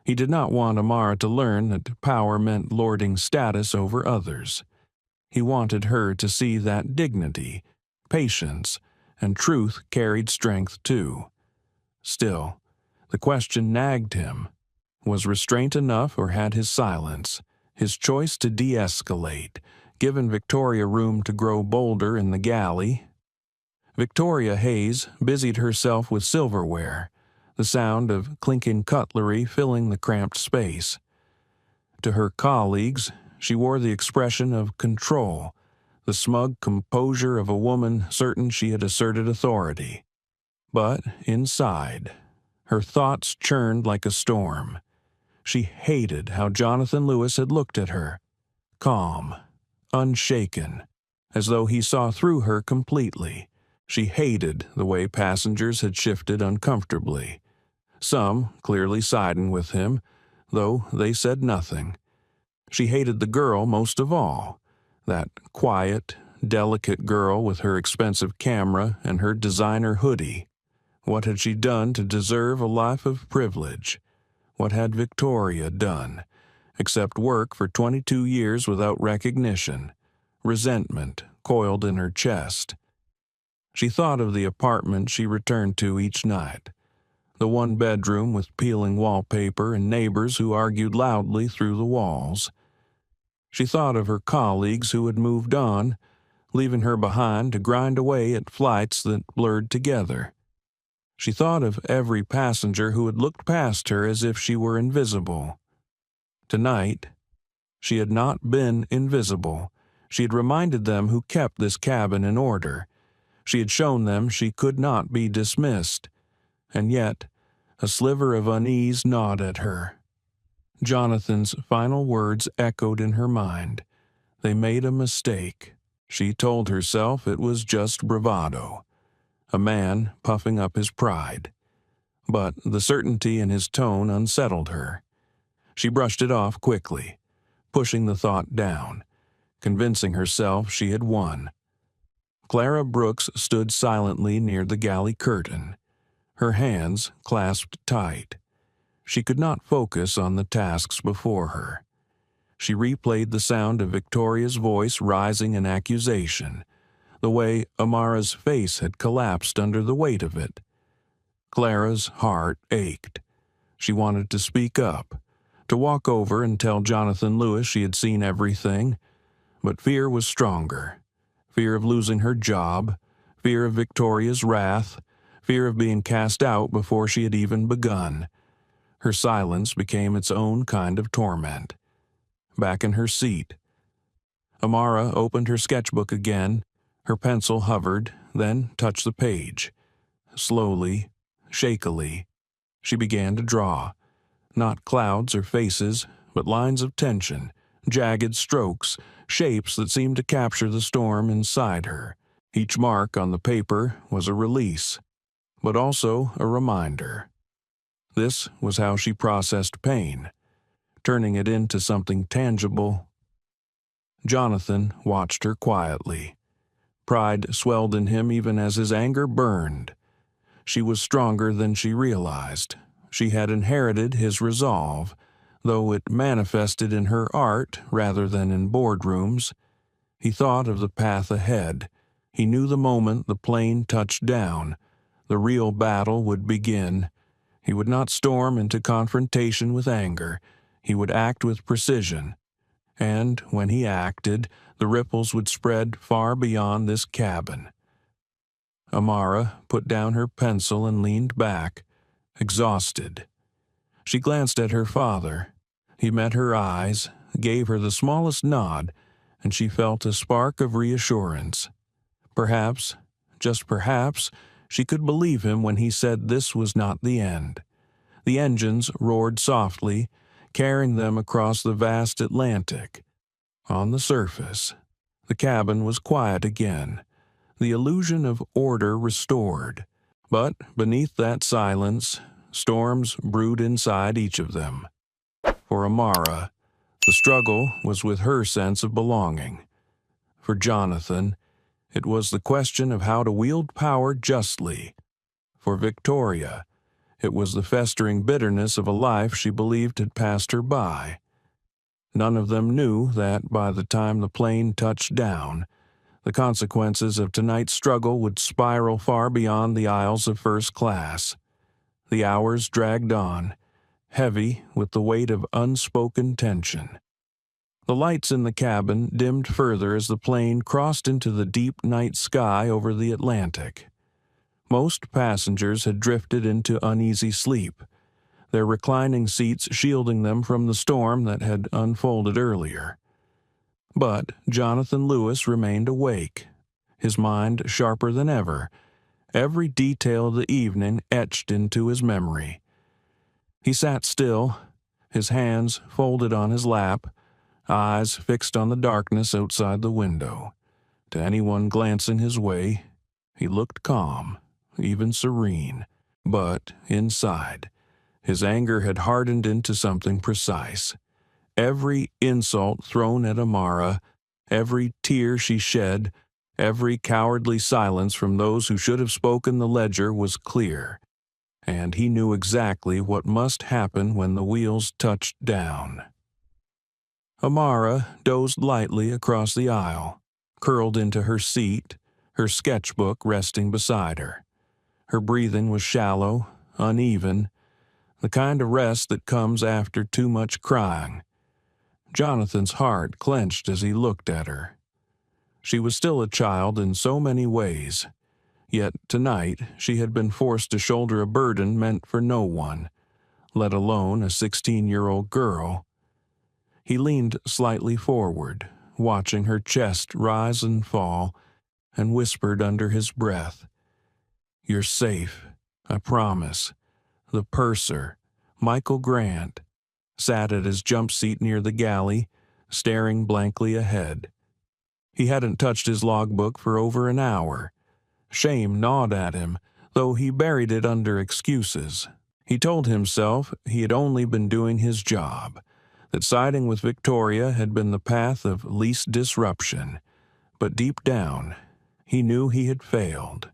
Speaker 1: He did not want Amara to learn that power meant lording status over others. He wanted her to see that dignity, patience, and truth carried strength too. Still, the question nagged him. Was restraint enough, or had his silence, his choice to de-escalate, given Victoria room to grow bolder in the galley? Victoria Hayes busied herself with silverware, the sound of clinking cutlery filling the cramped space. To her colleagues, she wore the expression of control, the smug composure of a woman certain she had asserted authority. But inside, her thoughts churned like a storm. She hated how Jonathan Lewis had looked at her, calm, unshaken, as though he saw through her completely. She hated the way passengers had shifted uncomfortably, some clearly siding with him, though they said nothing. She hated the girl most of all, that quiet, delicate girl with her expensive camera and her designer hoodie. What had she done to deserve a life of privilege? What had Victoria done, except work for 22 years without recognition? Resentment coiled in her chest. She thought of the apartment she returned to each night, the one bedroom with peeling wallpaper and neighbors who argued loudly through the walls. She thought of her colleagues who had moved on, leaving her behind to grind away at flights that blurred together. She thought of every passenger who had looked past her as if she were invisible. Tonight, she had not been invisible. She had reminded them who kept this cabin in order. She had shown them she could not be dismissed. And yet, a sliver of unease gnawed at her. Jonathan's final words echoed in her mind. They made a mistake. She told herself it was just bravado, a man puffing up his pride. But the certainty in his tone unsettled her. She brushed it off quickly, pushing the thought down, convincing herself she had won. Clara Brooks stood silently near the galley curtain, her hands clasped tight. She could not focus on the tasks before her. She replayed the sound of Victoria's voice rising in accusation, the way Amara's face had collapsed under the weight of it. Clara's heart ached. She wanted to speak up, to walk over and tell Jonathan Lewis she had seen everything, but fear was stronger. Fear of losing her job, fear of Victoria's wrath, fear of being cast out before she had even begun. Her silence became its own kind of torment. Back in her seat, Amara opened her sketchbook again. Her pencil hovered, then touched the page. Slowly, shakily, she began to draw. Not clouds or faces, but lines of tension, jagged strokes, shapes that seemed to capture the storm inside her. Each mark on the paper was a release, but also a reminder. This was how she processed pain, turning it into something tangible. Jonathan watched her quietly. Pride swelled in him even as his anger burned. She was stronger than she realized. She had inherited his resolve, though it manifested in her art rather than in boardrooms. He thought of the path ahead. He knew the moment the plane touched down, the real battle would begin. He would not storm into confrontation with anger. He would act with precision. And when he acted, the ripples would spread far beyond this cabin. Amara put down her pencil and leaned back, exhausted. She glanced at her father. He met her eyes, gave her the smallest nod, and she felt a spark of reassurance. Perhaps, just perhaps, she could believe him when he said this was not the end. The engines roared softly, carrying them across the vast Atlantic. On the surface, the cabin was quiet again, the illusion of order restored. But beneath that silence, storms brewed inside each of them. For Amara, the struggle was with her sense of belonging. For Jonathan, it was the question of how to wield power justly. For Victoria, it was the festering bitterness of a life she believed had passed her by. None of them knew that by the time the plane touched down, the consequences of tonight's struggle would spiral far beyond the aisles of first class. The hours dragged on, heavy with the weight of unspoken tension. The lights in the cabin dimmed further as the plane crossed into the deep night sky over the Atlantic. Most passengers had drifted into uneasy sleep, their reclining seats shielding them from the storm that had unfolded earlier. But Jonathan Lewis remained awake, his mind sharper than ever, every detail of the evening etched into his memory. He sat still, his hands folded on his lap, eyes fixed on the darkness outside the window. To anyone glancing his way, he looked calm, even serene. But inside, his anger had hardened into something precise. Every insult thrown at Amara, every tear she shed, every cowardly silence from those who should have spoken the ledger was clear, and he knew exactly what must happen when the wheels touched down. Amara dozed lightly across the aisle, curled into her seat, her sketchbook resting beside her. Her breathing was shallow, uneven, the kind of rest that comes after too much crying. Jonathan's heart clenched as he looked at her. She was still a child in so many ways, yet tonight she had been forced to shoulder a burden meant for no one, let alone a 16-year-old girl. He leaned slightly forward, watching her chest rise and fall, and whispered under his breath, "You're safe, I promise." The purser, Michael Grant, sat at his jump seat near the galley, staring blankly ahead. He hadn't touched his logbook for over an hour. Shame gnawed at him, though he buried it under excuses. He told himself he had only been doing his job, that siding with Victoria had been the path of least disruption. But deep down, he knew he had failed.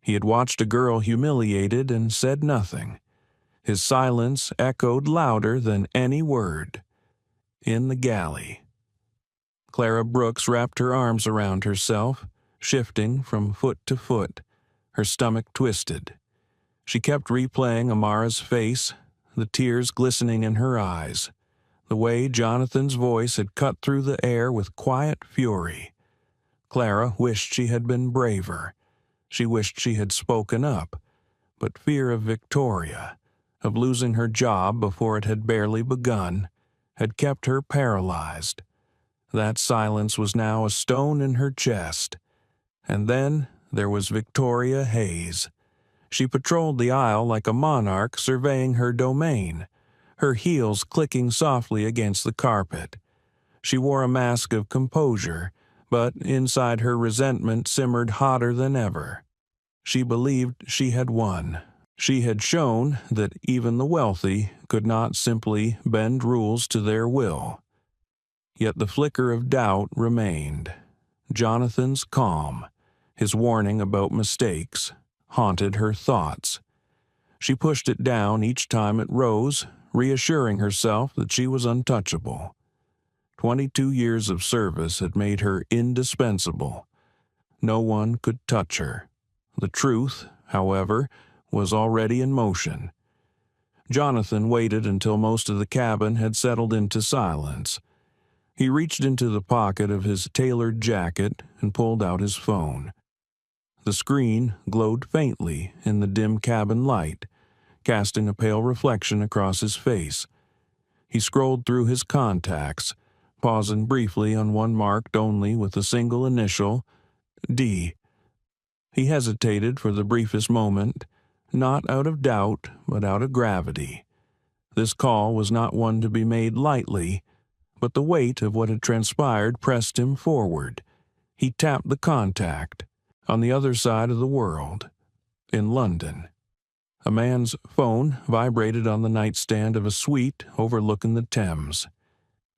Speaker 1: He had watched a girl humiliated and said nothing. His silence echoed louder than any word. In the galley, Clara Brooks wrapped her arms around herself, shifting from foot to foot, her stomach twisted. She kept replaying Amara's face, the tears glistening in her eyes, the way Jonathan's voice had cut through the air with quiet fury. Clara wished she had been braver. She wished she had spoken up, but fear of Victoria, of losing her job before it had barely begun, had kept her paralyzed. That silence was now a stone in her chest. And then there was Victoria Hayes. She patrolled the aisle like a monarch surveying her domain, her heels clicking softly against the carpet. She wore a mask of composure, but inside her resentment simmered hotter than ever. She believed she had won. She had shown that even the wealthy could not simply bend rules to their will. Yet the flicker of doubt remained. Jonathan's calm, his warning about mistakes, haunted her thoughts. She pushed it down each time it rose, reassuring herself that she was untouchable. 22 years of service had made her indispensable. No one could touch her. The truth, however, was already in motion. Jonathan waited until most of the cabin had settled into silence. He reached into the pocket of his tailored jacket and pulled out his phone. The screen glowed faintly in the dim cabin light, casting a pale reflection across his face. He scrolled through his contacts, pausing briefly on one marked only with a single initial, D. He hesitated for the briefest moment, not out of doubt, but out of gravity. This call was not one to be made lightly, but the weight of what had transpired pressed him forward. He tapped the contact, on the other side of the world, in London. A man's phone vibrated on the nightstand of a suite overlooking the Thames.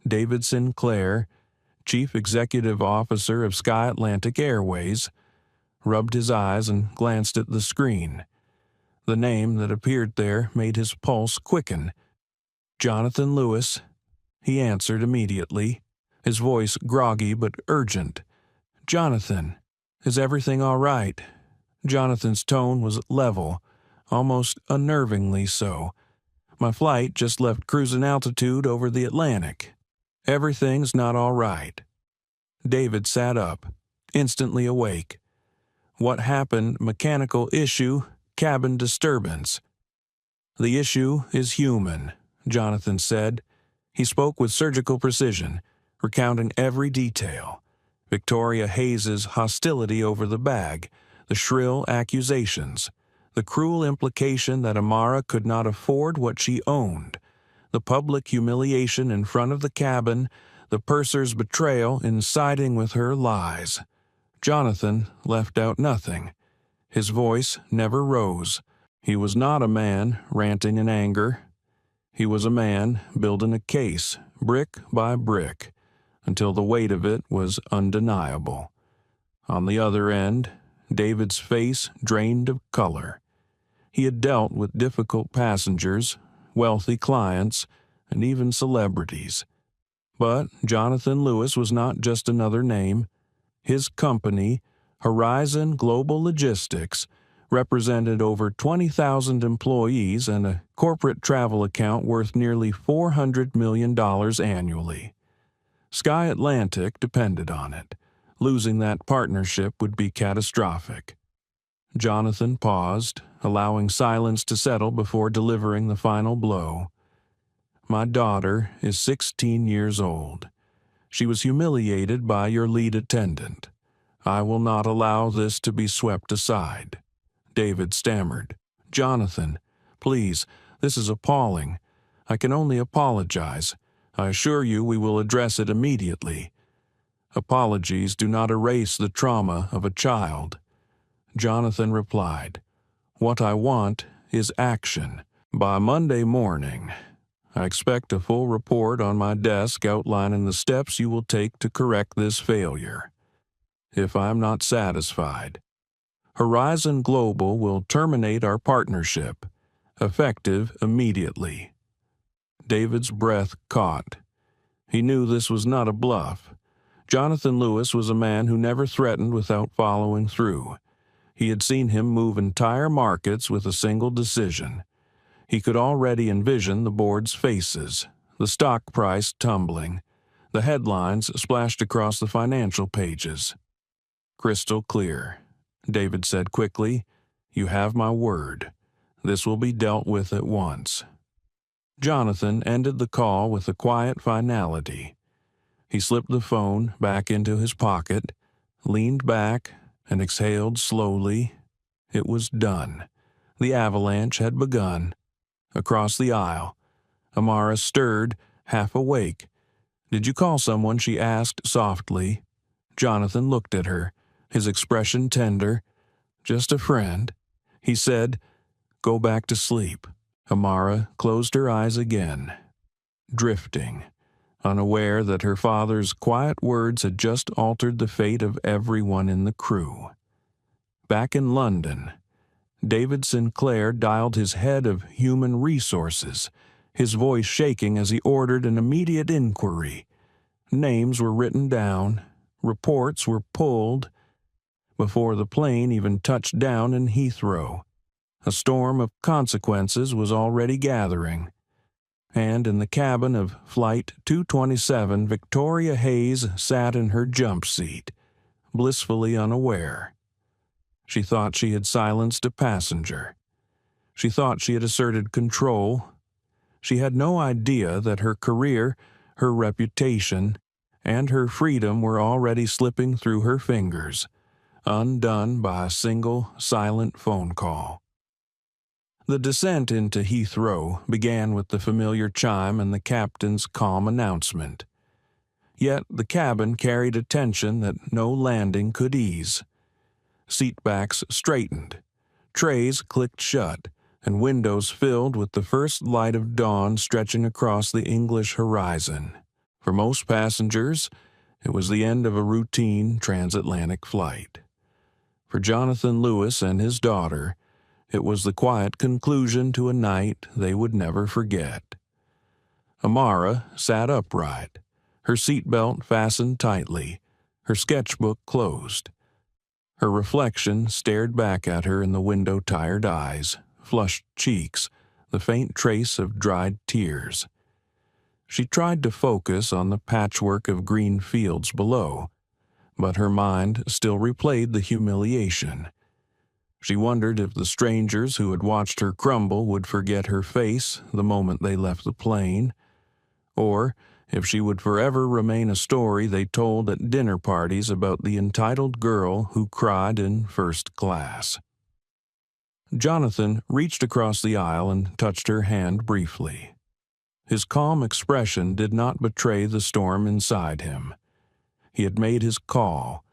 Speaker 1: David Sinclair, Chief Executive Officer of Sky Atlantic Airways, rubbed his eyes and glanced at the screen. The name that appeared there made his pulse quicken. "Jonathan Lewis," he answered immediately, his voice groggy but urgent. "Jonathan, is everything all right?" Jonathan's tone was level, almost unnervingly so. "My flight just left cruising altitude over the Atlantic. Everything's not all right." David sat up, instantly awake. "What happened? Mechanical issue, cabin disturbance." "The issue is human," Jonathan said. He spoke with surgical precision, recounting every detail. Victoria Hayes's hostility over the bag, the shrill accusations, the cruel implication that Amara could not afford what she owned, the public humiliation in front of the cabin, the purser's betrayal in siding with her lies. Jonathan left out nothing. His voice never rose. He was not a man ranting in anger. He was a man building a case, brick by brick, until the weight of it was undeniable. On the other end, David's face drained of color. He had dealt with difficult passengers, wealthy clients, and even celebrities. But Jonathan Lewis was not just another name. His company, Horizon Global Logistics, represented over 20,000 employees and a corporate travel account worth nearly $400 million annually. Sky Atlantic depended on it. Losing that partnership would be catastrophic. Jonathan paused, allowing silence to settle before delivering the final blow. "My daughter is 16 years old. She was humiliated by your lead attendant. I will not allow this to be swept aside." David stammered. "Jonathan, please, this is appalling. I can only apologize. I assure you we will address it immediately." "Apologies do not erase the trauma of a child." Jonathan replied, "What I want is action. By Monday morning, I expect a full report on my desk outlining the steps you will take to correct this failure. If I am not satisfied, Horizon Global will terminate our partnership, effective immediately." David's breath caught. He knew this was not a bluff. Jonathan Lewis was a man who never threatened without following through. He had seen him move entire markets with a single decision. He could already envision the board's faces, the stock price tumbling, the headlines splashed across the financial pages. "Crystal clear," David said quickly. "You have my word. This will be dealt with at once." Jonathan ended the call with a quiet finality. He slipped the phone back into his pocket, leaned back, and exhaled slowly. It was done. The avalanche had begun. Across the aisle, Amara stirred, half awake. "Did you call someone?" she asked softly. Jonathan looked at her, his expression tender. "Just a friend," he said. "Go back to sleep." Amara closed her eyes again, drifting, unaware that her father's quiet words had just altered the fate of everyone in the crew. Back in London, David Sinclair dialed his head of human resources, his voice shaking as he ordered an immediate inquiry. Names were written down, reports were pulled. Before the plane even touched down in Heathrow, a storm of consequences was already gathering. And in the cabin of Flight 227, Victoria Hayes sat in her jump seat, blissfully unaware. She thought she had silenced a passenger. She thought she had asserted control. She had no idea that her career, her reputation, and her freedom were already slipping through her fingers, undone by a single silent phone call. The descent into Heathrow began with the familiar chime and the captain's calm announcement. Yet the cabin carried a tension that no landing could ease. Seatbacks straightened, trays clicked shut, and windows filled with the first light of dawn stretching across the English horizon. For most passengers, It was the end of a routine transatlantic flight. For Jonathan Lewis and his daughter, it was the quiet conclusion to a night they would never forget. Amara sat upright, her seatbelt fastened tightly, her sketchbook closed. Her reflection stared back at her in the window-tired eyes, flushed cheeks, the faint trace of dried tears. She tried to focus on the patchwork of green fields below, but her mind still replayed the humiliation. She wondered if the strangers who had watched her crumble would forget her face the moment they left the plane, or if she would forever remain a story they told at dinner parties about the entitled girl who cried in first class. Jonathan reached across the aisle and touched her hand briefly. His calm expression did not betray the storm inside him. He had made his call.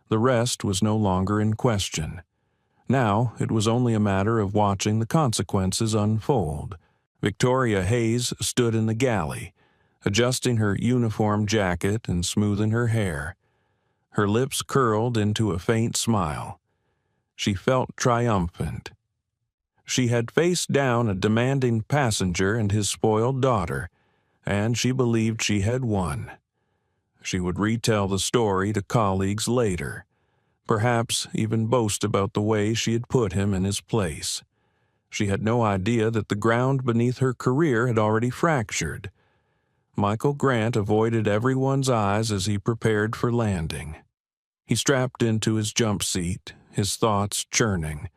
Speaker 1: The rest was no longer in question. Now it was only a matter of watching the consequences unfold. Victoria Hayes stood in the galley, adjusting her uniform jacket and smoothing her hair. Her lips curled into a faint smile. She felt triumphant. She had faced down a demanding passenger and his spoiled daughter, and she believed she had won. She would retell the story to colleagues later, perhaps even boast about the way she had put him in his place. She had no idea that the ground beneath her career had already fractured. Michael Grant avoided everyone's eyes as he prepared for landing. He strapped into his jump seat, his thoughts churning.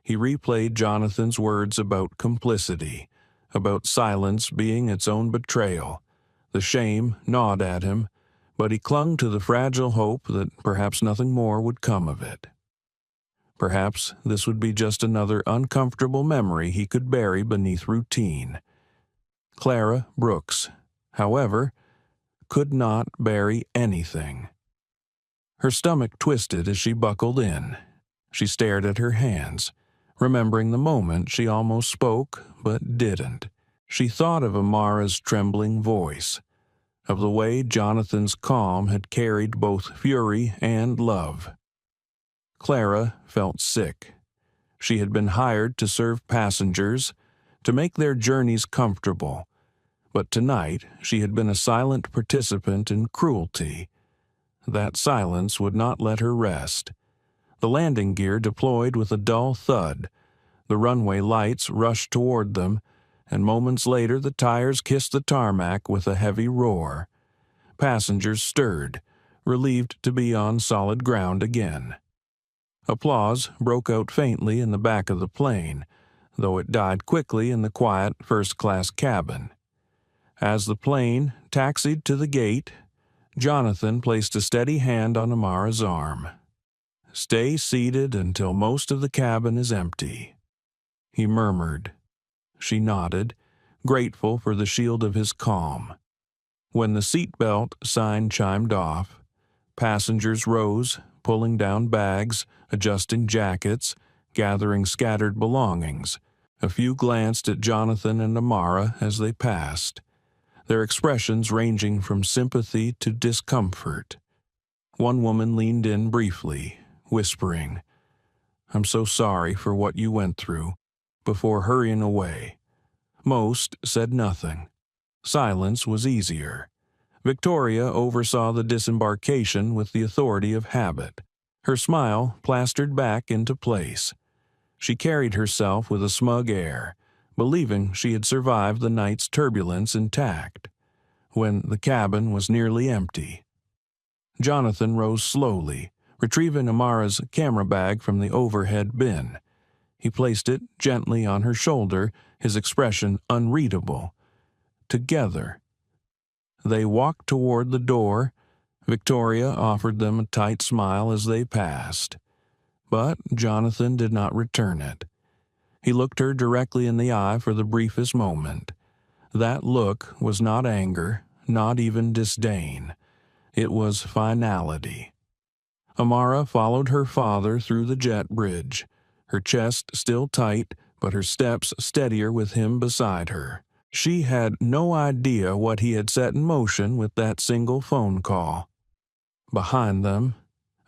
Speaker 1: He replayed Jonathan's words about complicity, about silence being its own betrayal. The shame gnawed at him, but he clung to the fragile hope that perhaps nothing more would come of it. Perhaps this would be just another uncomfortable memory he could bury beneath routine. Clara Brooks, however, could not bury anything. Her stomach twisted as she buckled in. She stared at her hands, remembering the moment she almost spoke but didn't. She thought of Amara's trembling voice, of the way Jonathan's calm had carried both fury and love. Clara felt sick. She had been hired to serve passengers, to make their journeys comfortable, but tonight she had been a silent participant in cruelty. That silence would not let her rest. The landing gear deployed with a dull thud. The runway lights rushed toward them, and moments later the tires kissed the tarmac with a heavy roar. Passengers stirred, relieved to be on solid ground again. Applause broke out faintly in the back of the plane, though it died quickly in the quiet first-class cabin. As the plane taxied to the gate, Jonathan placed a steady hand on Amara's arm. "Stay seated until most of the cabin is empty," he murmured. She nodded, grateful for the shield of his calm. When the seatbelt sign chimed off, passengers rose, pulling down bags, adjusting jackets, gathering scattered belongings. A few glanced at Jonathan and Amara as they passed, their expressions ranging from sympathy to discomfort. One woman leaned in briefly, whispering, "I'm so sorry for what you went through," before hurrying away. Most said nothing. Silence was easier. Victoria oversaw the disembarkation with the authority of habit. Her smile plastered back into place. She carried herself with a smug air, believing she had survived the night's turbulence intact. When the cabin was nearly empty, Jonathan rose slowly, retrieving Amara's camera bag from the overhead bin. He placed it gently on her shoulder, his expression unreadable. Together. They walked toward the door. Victoria offered them a tight smile as they passed. But Jonathan did not return it. He looked her directly in the eye for the briefest moment. That look was not anger, not even disdain. It was finality. Amara followed her father through the jet bridge, her chest still tight, but her steps steadier with him beside her. She had no idea what he had set in motion with that single phone call. Behind them,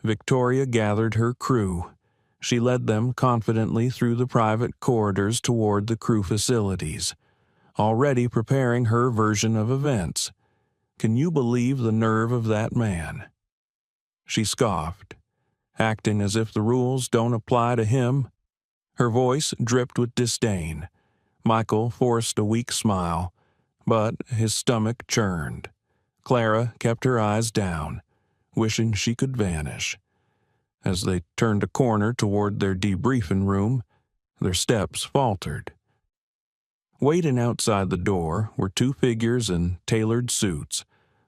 Speaker 1: Victoria gathered her crew. She led them confidently through the private corridors toward the crew facilities, already preparing her version of events. Can you believe the nerve of that man? She scoffed, acting as if the rules don't apply to him. Her voice dripped with disdain. Michael forced a weak smile, but his stomach churned. Clara kept her eyes down, wishing she could vanish. As they turned a corner toward their debriefing room, their steps faltered. Waiting outside the door were two figures in tailored suits,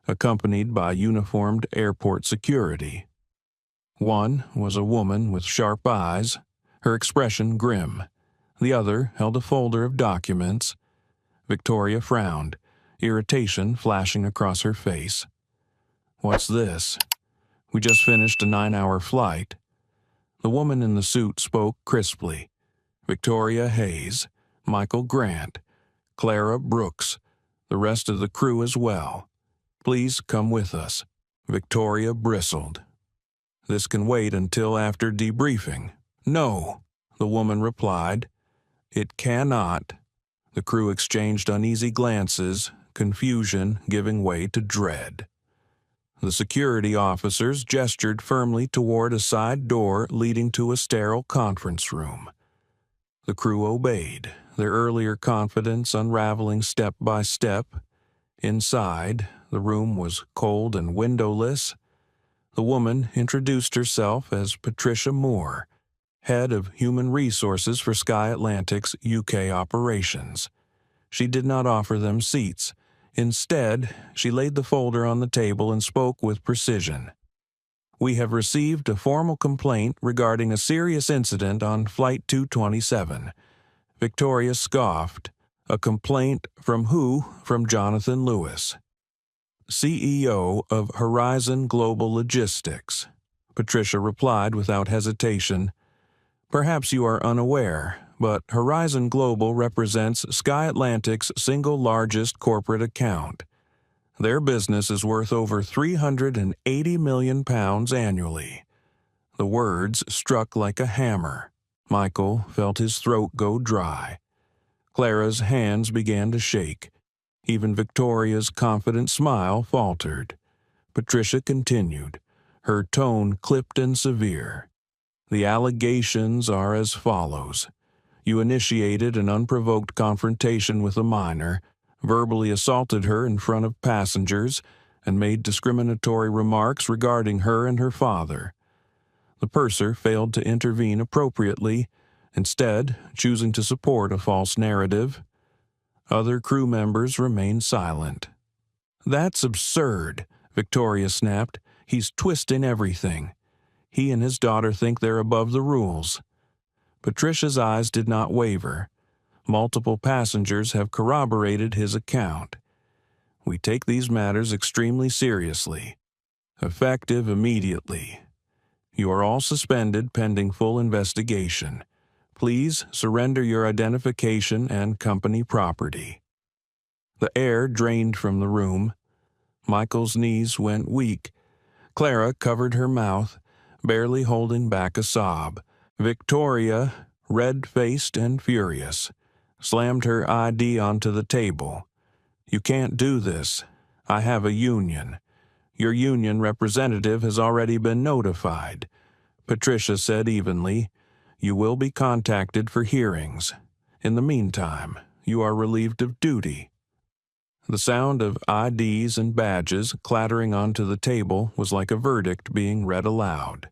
Speaker 1: accompanied by uniformed airport security. One was a woman with sharp eyes, her expression grim. The other held a folder of documents. Victoria frowned, irritation flashing across her face. "What's this? We just finished a 9-hour flight." The woman in the suit spoke crisply. "Victoria Hayes, Michael Grant, Clara Brooks, the rest of the crew as well. Please come with us." Victoria bristled. "This can wait until after debriefing." "No," the woman replied. "It cannot." The crew exchanged uneasy glances, confusion giving way to dread. The security officers gestured firmly toward a side door leading to a sterile conference room. The crew obeyed, their earlier confidence unraveling step by step. Inside, the room was cold and windowless. The woman introduced herself as Patricia Moore, head of human resources for Sky Atlantic's UK operations. She did not offer them seats. Instead, she laid the folder on the table and spoke with precision. "We have received a formal complaint regarding a serious incident on Flight 227. Victoria scoffed. "A complaint from who?" "From Jonathan Lewis, CEO of Horizon Global Logistics." Patricia replied without hesitation. "Perhaps you are unaware, but Horizon Global represents Sky Atlantic's single largest corporate account. Their business is worth over £380 million annually." The words struck like a hammer. Michael felt his throat go dry. Clara's hands began to shake. Even Victoria's confident smile faltered. Patricia continued, her tone clipped and severe. "The allegations are as follows. You initiated an unprovoked confrontation with a minor, verbally assaulted her in front of passengers, and made discriminatory remarks regarding her and her father. The purser failed to intervene appropriately, instead choosing to support a false narrative. Other crew members remained silent." "That's absurd," Victoria snapped. "He's twisting everything. He and his daughter think they're above the rules." Patricia's eyes did not waver. Multiple passengers have corroborated his account. "We take these matters extremely seriously. Effective immediately. You are all suspended pending full investigation. Please surrender your identification and company property." The air drained from the room. Michael's knees went weak. Clara covered her mouth, barely holding back a sob. Victoria, red-faced and furious, slammed her ID onto the table. "You can't do this. I have a union. Your union representative has already been notified." Patricia said evenly, "You will be contacted for hearings. In the meantime, you are relieved of duty." The sound of IDs and badges clattering onto the table was like a verdict being read aloud.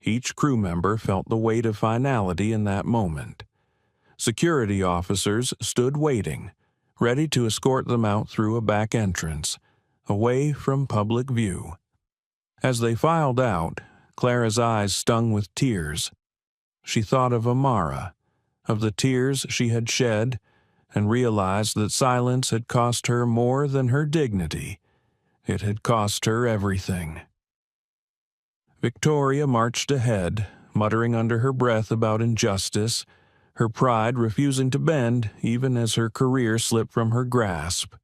Speaker 1: Each crew member felt the weight of finality in that moment. Security officers stood waiting, ready to escort them out through a back entrance, away from public view. As they filed out, Clara's eyes stung with tears. She thought of Amara, of the tears she had shed, and realized that silence had cost her more than her dignity. It had cost her everything. Victoria marched ahead, muttering under her breath about injustice, her pride refusing to bend even as her career slipped from her grasp.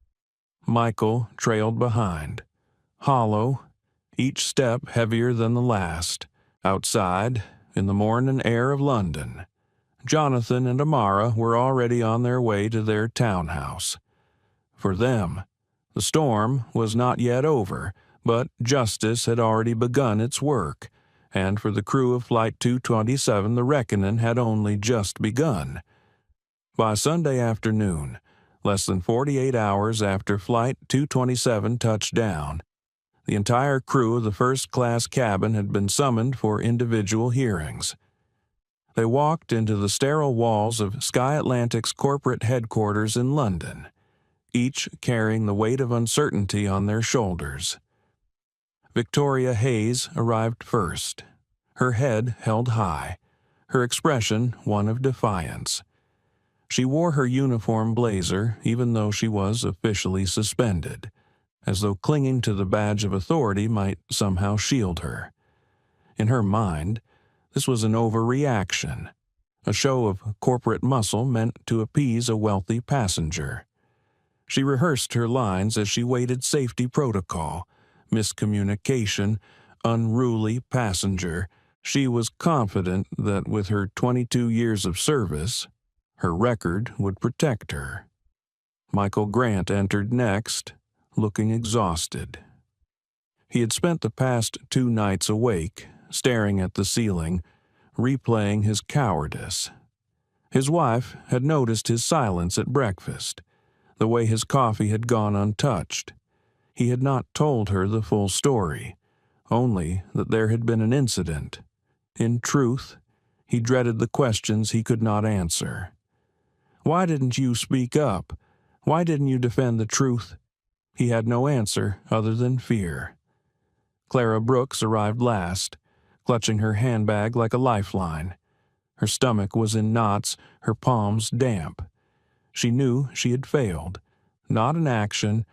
Speaker 1: Michael trailed behind, hollow, each step heavier than the last. Outside, in the morning air of London, Jonathan and Amara were already on their way to their townhouse. For them, the storm was not yet over, but justice had already begun its work, and for the crew of Flight 227 the reckoning had only just begun. By Sunday afternoon, less than 48 hours after Flight 227 touched down, the entire crew of the first-class cabin had been summoned for individual hearings. They walked into the sterile walls of Sky Atlantic's corporate headquarters in London, each carrying the weight of uncertainty on their shoulders. Victoria Hayes arrived first, her head held high, her expression one of defiance. She wore her uniform blazer even though she was officially suspended, as though clinging to the badge of authority might somehow shield her. In her mind, this was an overreaction, a show of corporate muscle meant to appease a wealthy passenger. She rehearsed her lines as she waited safety protocol, miscommunication, unruly passenger. She was confident that with her 22 years of service, her record would protect her. Michael Grant entered next, looking exhausted. He had spent the past 2 nights awake, staring at the ceiling, replaying his cowardice. His wife had noticed his silence at breakfast, the way his coffee had gone untouched. He had not told her the full story, only that there had been an incident. In truth, he dreaded the questions he could not answer. "Why didn't you speak up? Why didn't you defend the truth?" He had no answer other than fear. Clara Brooks arrived last, clutching her handbag like a lifeline. Her stomach was in knots, her palms damp. She knew she had failed, not in action,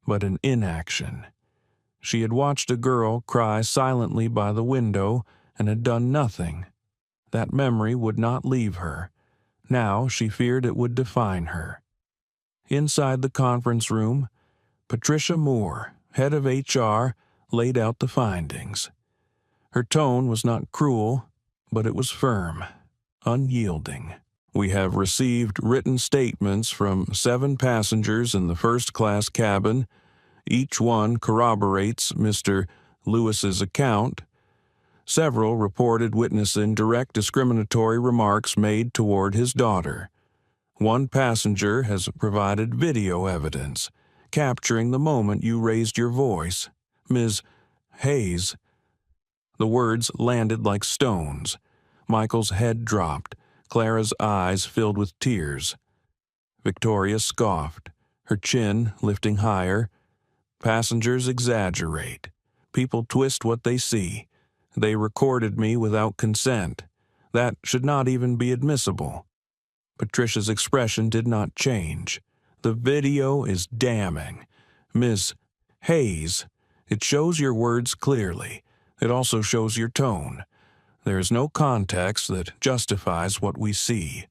Speaker 1: but in inaction. She had watched a girl cry silently by the window and had done nothing. That memory would not leave her. Now she feared it would define her. Inside the conference room, Patricia Moore, head of HR, laid out the findings. Her tone was not cruel, but it was firm, unyielding. "We have received written statements from 7 passengers in the first-class cabin. Each one corroborates Mr. Lewis's account. Several reported witnessing direct discriminatory remarks made toward his daughter. One passenger has provided video evidence, capturing the moment you raised your voice. Ms. Hayes." The words landed like stones. Michael's head dropped. Clara's eyes filled with tears. Victoria scoffed, her chin lifting higher. "Passengers exaggerate. People twist what they see. They recorded me without consent. That should not even be admissible." Patricia's expression did not change. "The video is damning. Miss Hayes, it shows your words clearly. It also shows your tone. There is no context that justifies what we see."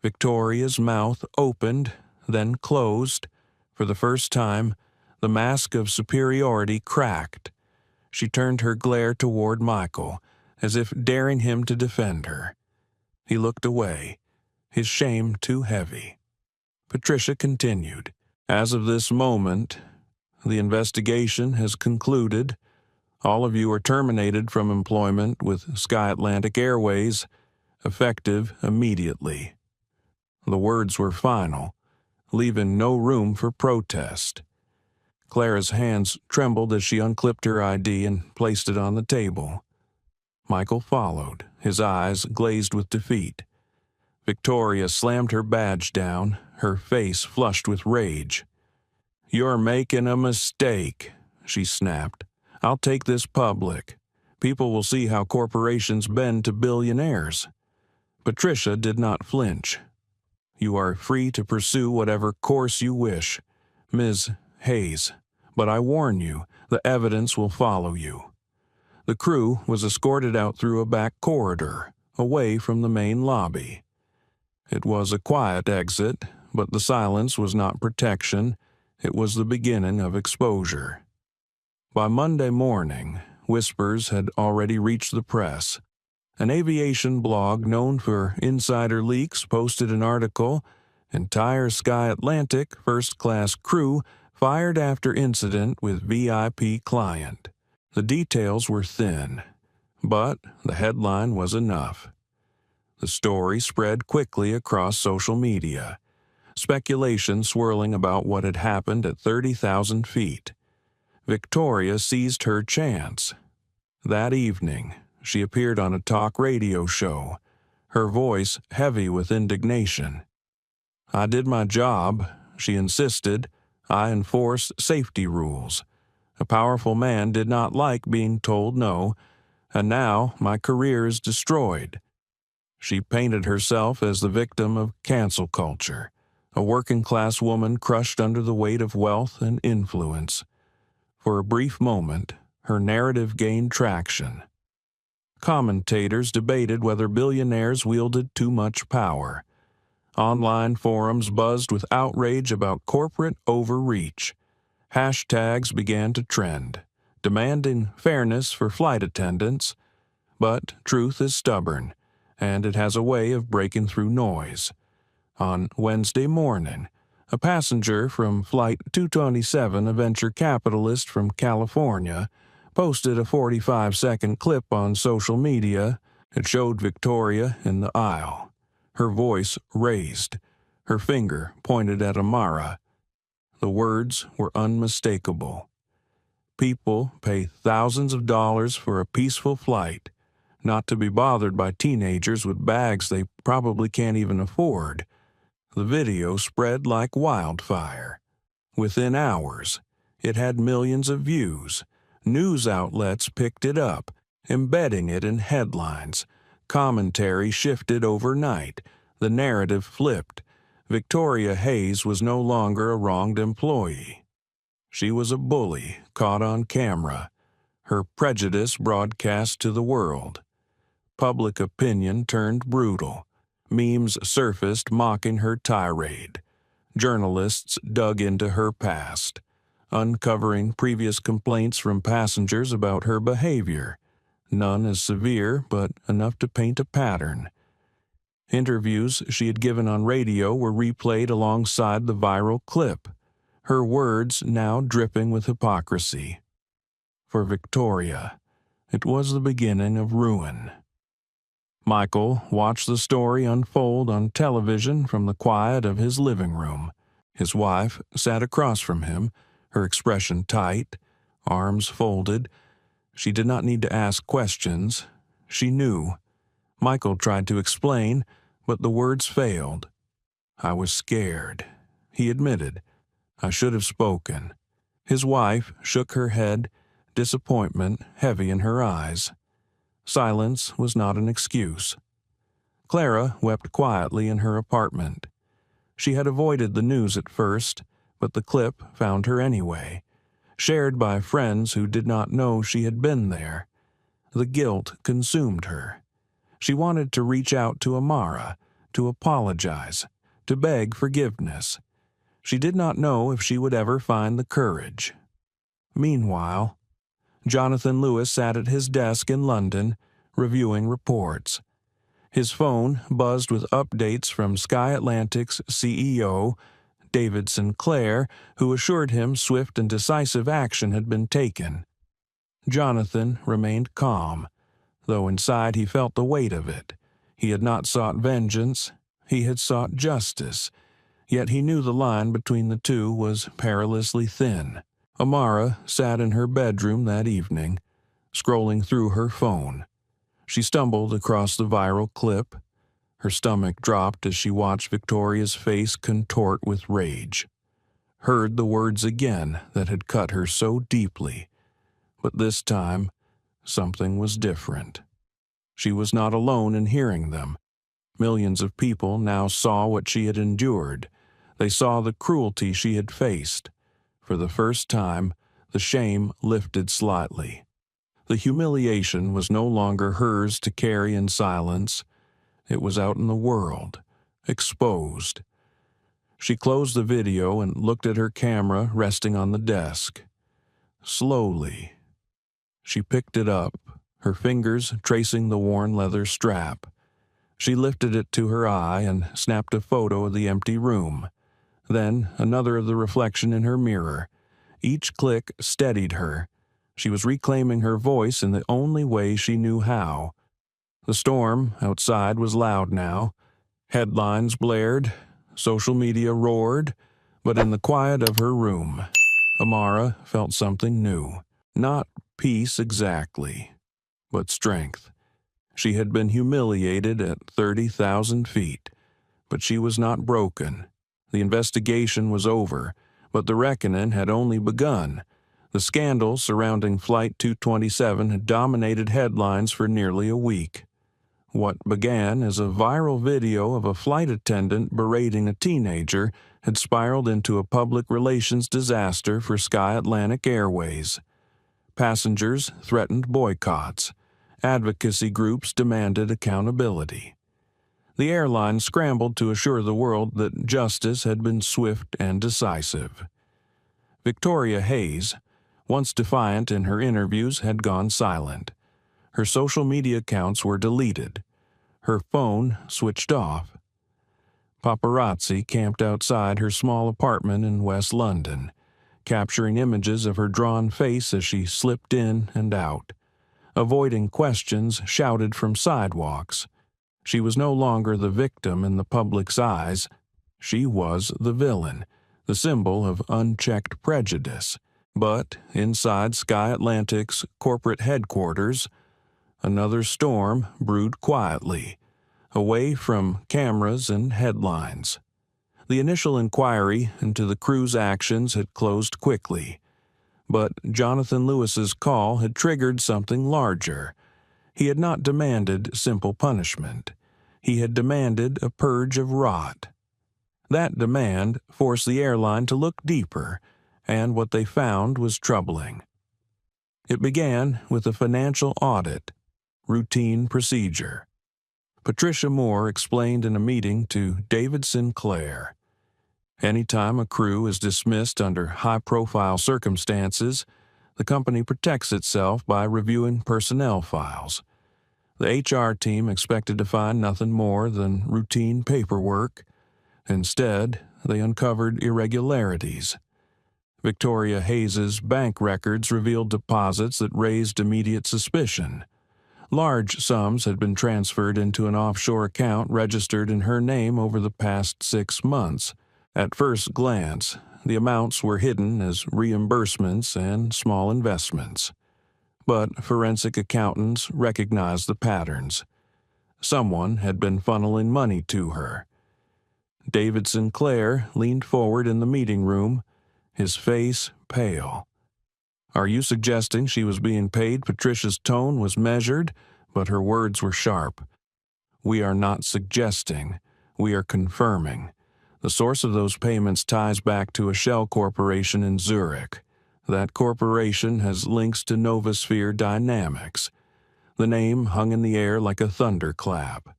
Speaker 1: Victoria's mouth opened, then closed. For the first time, the mask of superiority cracked. She turned her glare toward Michael, as if daring him to defend her. He looked away, his shame too heavy. Patricia continued, "As of this moment, the investigation has concluded. All of you are terminated from employment with Sky Atlantic Airways, effective immediately." The words were final, leaving no room for protest. Clara's hands trembled as she unclipped her ID and placed it on the table. Michael followed, his eyes glazed with defeat. Victoria slammed her badge down, her face flushed with rage. "You're making a mistake," she snapped. "I'll take this public. People will see how corporations bend to billionaires." Patricia did not flinch. "You are free to pursue whatever course you wish, Ms. Hayes, but I warn you, the evidence will follow you." The crew was escorted out through a back corridor, away from the main lobby. It was a quiet exit, but the silence was not protection. It was the beginning of exposure. By Monday morning, whispers had already reached the press. An aviation blog known for insider leaks posted an article, "Entire Sky Atlantic first-class crew fired after incident with VIP client." The details were thin, but the headline was enough. The story spread quickly across social media, speculation swirling about what had happened at 30,000 feet. Victoria seized her chance. That evening, she appeared on a talk radio show, her voice heavy with indignation. "I did my job," she insisted. "I enforced safety rules. A powerful man did not like being told no, and now my career is destroyed." She painted herself as the victim of cancel culture, a working-class woman crushed under the weight of wealth and influence. For a brief moment, her narrative gained traction. Commentators debated whether billionaires wielded too much power. Online forums buzzed with outrage about corporate overreach. Hashtags began to trend, demanding fairness for flight attendants. But truth is stubborn, and it has a way of breaking through noise. On Wednesday morning, a passenger from Flight 227, a venture capitalist from California, posted a 45-second clip on social media. It showed Victoria in the aisle, her voice raised, her finger pointed at Amara. The words were unmistakable. People pay thousands of dollars for a peaceful flight, not to be bothered by teenagers with bags they probably can't even afford. The video spread like wildfire. Within hours, it had millions of views. News outlets picked it up, embedding it in headlines. Commentary shifted overnight. The narrative flipped. Victoria Hayes was no longer a wronged employee. She was a bully caught on camera, her prejudice broadcast to the world. Public opinion turned brutal. Memes surfaced mocking her tirade. Journalists dug into her past, uncovering previous complaints from passengers about her behavior. None as severe, but enough to paint a pattern. Interviews she had given on radio were replayed alongside the viral clip, her words now dripping with hypocrisy. For Victoria, it was the beginning of ruin. Michael watched the story unfold on television from the quiet of his living room. His wife sat across from him, her expression tight, arms folded. She did not need to ask questions. She knew. Michael tried to explain, but the words failed. "I was scared," he admitted. "I should have spoken." His wife shook her head, disappointment heavy in her eyes. Silence was not an excuse. Clara wept quietly in her apartment. She had avoided the news at first, but the clip found her anyway, shared by friends who did not know she had been there. The guilt consumed her. She wanted to reach out to Amara, to apologize, to beg forgiveness. She did not know if she would ever find the courage. Meanwhile, Jonathan Lewis sat at his desk in London, reviewing reports. His phone buzzed with updates from Sky Atlantic's CEO, David Sinclair, who assured him swift and decisive action had been taken. Jonathan remained calm, though inside he felt the weight of it. He had not sought vengeance, he had sought justice, yet he knew the line between the two was perilously thin. Amara sat in her bedroom that evening, scrolling through her phone. She stumbled across the viral clip. Her stomach dropped as she watched Victoria's face contort with rage. Heard the words again that had cut her so deeply. But this time, something was different. She was not alone in hearing them. Millions of people now saw what she had endured. They saw the cruelty she had faced. For the first time, the shame lifted slightly. The humiliation was no longer hers to carry in silence. It was out in the world, exposed. She closed the video and looked at her camera resting on the desk. slowly. She picked it up, her fingers tracing the worn leather strap. She lifted it to her eye and snapped a photo of the empty room. Then another of the reflection in her mirror. Each click steadied her. She was reclaiming her voice in the only way she knew how. The storm outside was loud now. Headlines blared, social media roared, but in the quiet of her room, Amara felt something new. Not peace exactly, but strength. She had been humiliated at 30,000 feet, but she was not broken. The investigation was over, but the reckoning had only begun. The scandal surrounding Flight 227 had dominated headlines for nearly a week. What began as a viral video of a flight attendant berating a teenager had spiraled into a public relations disaster for Sky Atlantic Airways. Passengers threatened boycotts. Advocacy groups demanded accountability. The airline scrambled to assure the world that justice had been swift and decisive. Victoria Hayes, once defiant in her interviews, had gone silent. Her social media accounts were deleted. Her phone switched off. Paparazzi camped outside her small apartment in West London, capturing images of her drawn face as she slipped in and out. Avoiding questions shouted from sidewalks. She was no longer the victim in the public's eyes. She was the villain, the symbol of unchecked prejudice. But inside Sky Atlantic's corporate headquarters, another storm brewed quietly, away from cameras and headlines. The initial inquiry into the crew's actions had closed quickly, but Jonathan Lewis's call had triggered something larger. He had not demanded simple punishment. He had demanded a purge of rot. That demand forced the airline to look deeper, and what they found was troubling. It began with a financial audit, routine procedure. Patricia Moore explained in a meeting to David Sinclair. Anytime a crew is dismissed under high-profile circumstances, the company protects itself by reviewing personnel files. The HR team expected to find nothing more than routine paperwork. Instead, they uncovered irregularities. Victoria Hayes's bank records revealed deposits that raised immediate suspicion. Large sums had been transferred into an offshore account registered in her name over the past 6 months. At first glance, the amounts were hidden as reimbursements and small investments. But forensic accountants recognized the patterns. Someone had been funneling money to her. David Sinclair leaned forward in the meeting room, his face pale. "Are you suggesting she was being paid?" Patricia's tone was measured, but her words were sharp. "We are not suggesting. We are confirming. The source of those payments ties back to a shell corporation in Zurich. That corporation has links to Novosphere Dynamics." The name hung in the air like a thunderclap.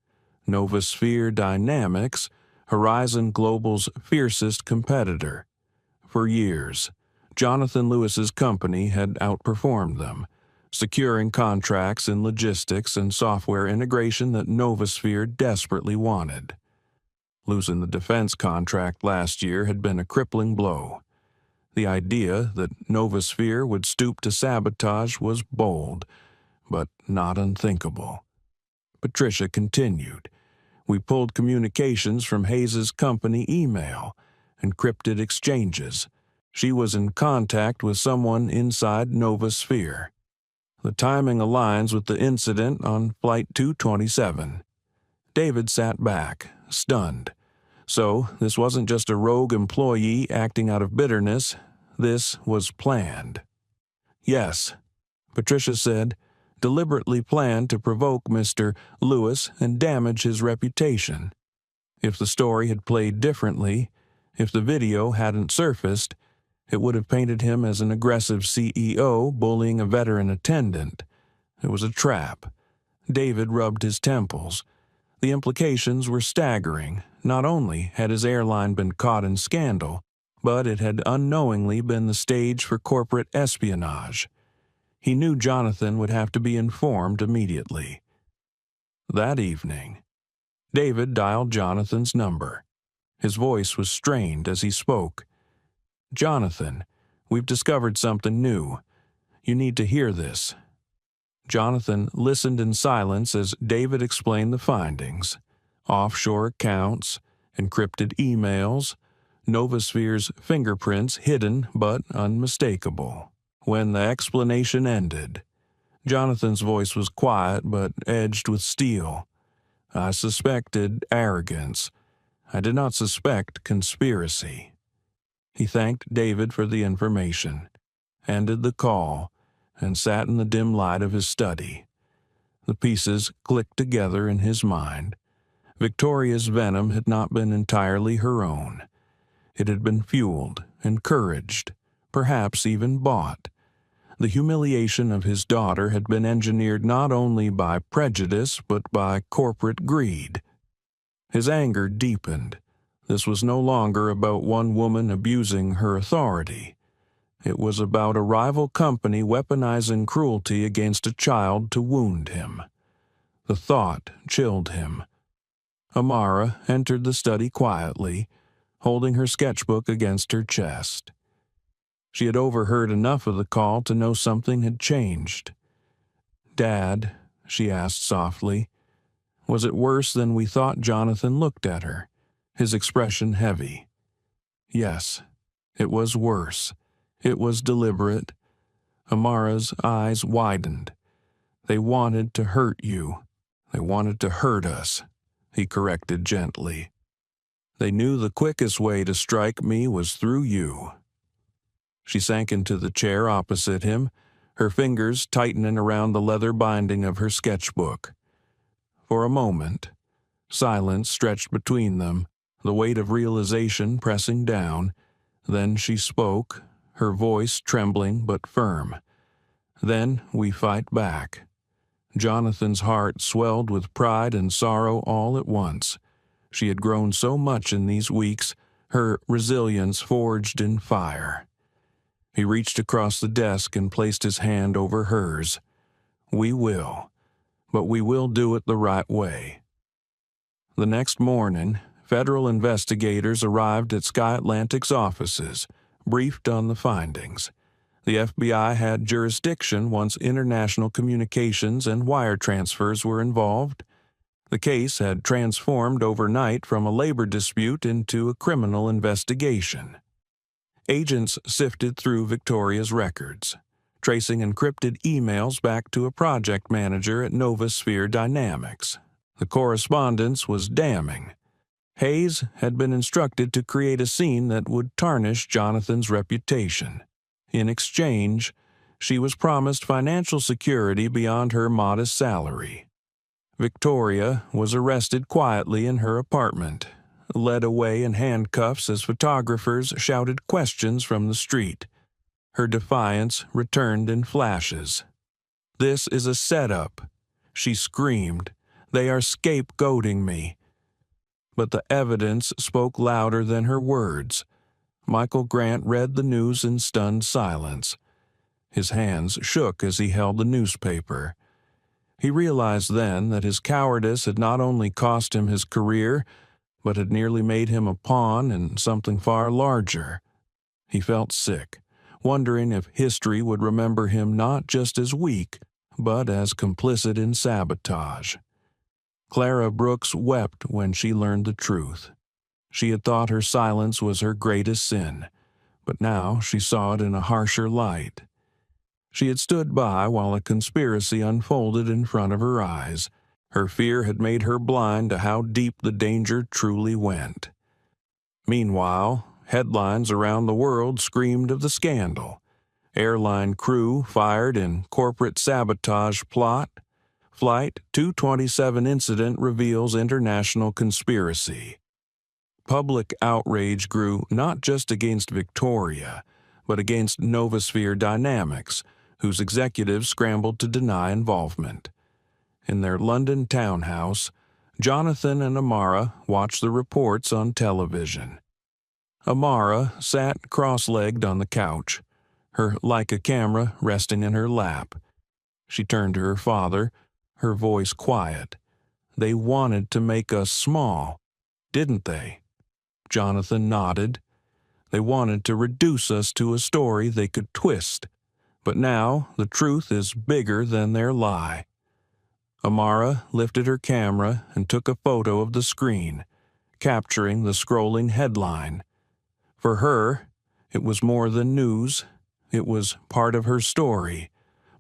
Speaker 1: Novosphere Dynamics, Horizon Global's fiercest competitor. For years, Jonathan Lewis's company had outperformed them, securing contracts in logistics and software integration that Novosphere desperately wanted. Losing the defense contract last year had been a crippling blow. The idea that Novosphere would stoop to sabotage was bold, but not unthinkable. Patricia continued. "We pulled communications from Hayes's company email, encrypted exchanges. She was in contact with someone inside Novosphere. The timing aligns with the incident on Flight 227. David sat back, stunned. So this wasn't just a rogue employee acting out of bitterness. This was planned. "Yes," Patricia said, "deliberately planned to provoke Mr. Lewis and damage his reputation. If the story had played differently, if the video hadn't surfaced, it would have painted him as an aggressive CEO bullying a veteran attendant. It was a trap." David rubbed his temples. The implications were staggering. Not only had his airline been caught in scandal, but it had unknowingly been the stage for corporate espionage. He knew Jonathan would have to be informed immediately. That evening, David dialed Jonathan's number. His voice was strained as he spoke. "Jonathan, we've discovered something new. You need to hear this." Jonathan listened in silence as David explained the findings: offshore accounts, encrypted emails, Novasphere's fingerprints hidden but unmistakable. When the explanation ended, Jonathan's voice was quiet but edged with steel. "I suspected arrogance. I did not suspect conspiracy." He thanked David for the information, ended the call, and sat in the dim light of his study. The pieces clicked together in his mind. Victoria's venom had not been entirely her own. It had been fueled, encouraged, perhaps even bought. The humiliation of his daughter had been engineered not only by prejudice but by corporate greed. His anger deepened. This was no longer about one woman abusing her authority. It was about a rival company weaponizing cruelty against a child to wound him. The thought chilled him. Amara entered the study quietly, holding her sketchbook against her chest. She had overheard enough of the call to know something had changed. "Dad," she asked softly, "was it worse than we thought?" Jonathan looked at her, his expression heavy. "Yes, it was worse. It was deliberate." Amara's eyes widened. "They wanted to hurt you. They wanted to hurt us," he corrected gently. "They knew the quickest way to strike me was through you." She sank into the chair opposite him, her fingers tightening around the leather binding of her sketchbook. For a moment, silence stretched between them, the weight of realization pressing down. Then she spoke, her voice trembling but firm. "Then we fight back." Jonathan's heart swelled with pride and sorrow all at once. She had grown so much in these weeks, her resilience forged in fire. He reached across the desk and placed his hand over hers. "We will, but we will do it the right way." The next morning, federal investigators arrived at Sky Atlantic's offices, briefed on the findings. The FBI had jurisdiction once international communications and wire transfers were involved. The case had transformed overnight from a labor dispute into a criminal investigation. Agents sifted through Victoria's records, tracing encrypted emails back to a project manager at Novasphere Dynamics. The correspondence was damning. Hayes had been instructed to create a scene that would tarnish Jonathan's reputation. In exchange, she was promised financial security beyond her modest salary. Victoria was arrested quietly in her apartment, led away in handcuffs as photographers shouted questions from the street. Her defiance returned in flashes. "This is a setup," she screamed. "They are scapegoating me." But the evidence spoke louder than her words. Michael Grant read the news in stunned silence. His hands shook as he held the newspaper. He realized then that his cowardice had not only cost him his career, but had nearly made him a pawn in something far larger. He felt sick, wondering if history would remember him not just as weak, but as complicit in sabotage. Clara Brooks wept when she learned the truth. She had thought her silence was her greatest sin, but now she saw it in a harsher light. She had stood by while a conspiracy unfolded in front of her eyes. Her fear had made her blind to how deep the danger truly went. Meanwhile, headlines around the world screamed of the scandal. Airline crew fired in corporate sabotage plot. Flight 227 incident reveals international conspiracy. Public outrage grew not just against Victoria, but against Novasphere Dynamics, whose executives scrambled to deny involvement. In their London townhouse, Jonathan and Amara watched the reports on television. Amara sat cross-legged on the couch, her Leica camera resting in her lap. She turned to her father, her voice quiet. "They wanted to make us small, didn't they?" Jonathan nodded. "They wanted to reduce us to a story they could twist. But now the truth is bigger than their lie." Amara lifted her camera and took a photo of the screen, capturing the scrolling headline. For her, it was more than news. It was part of her story,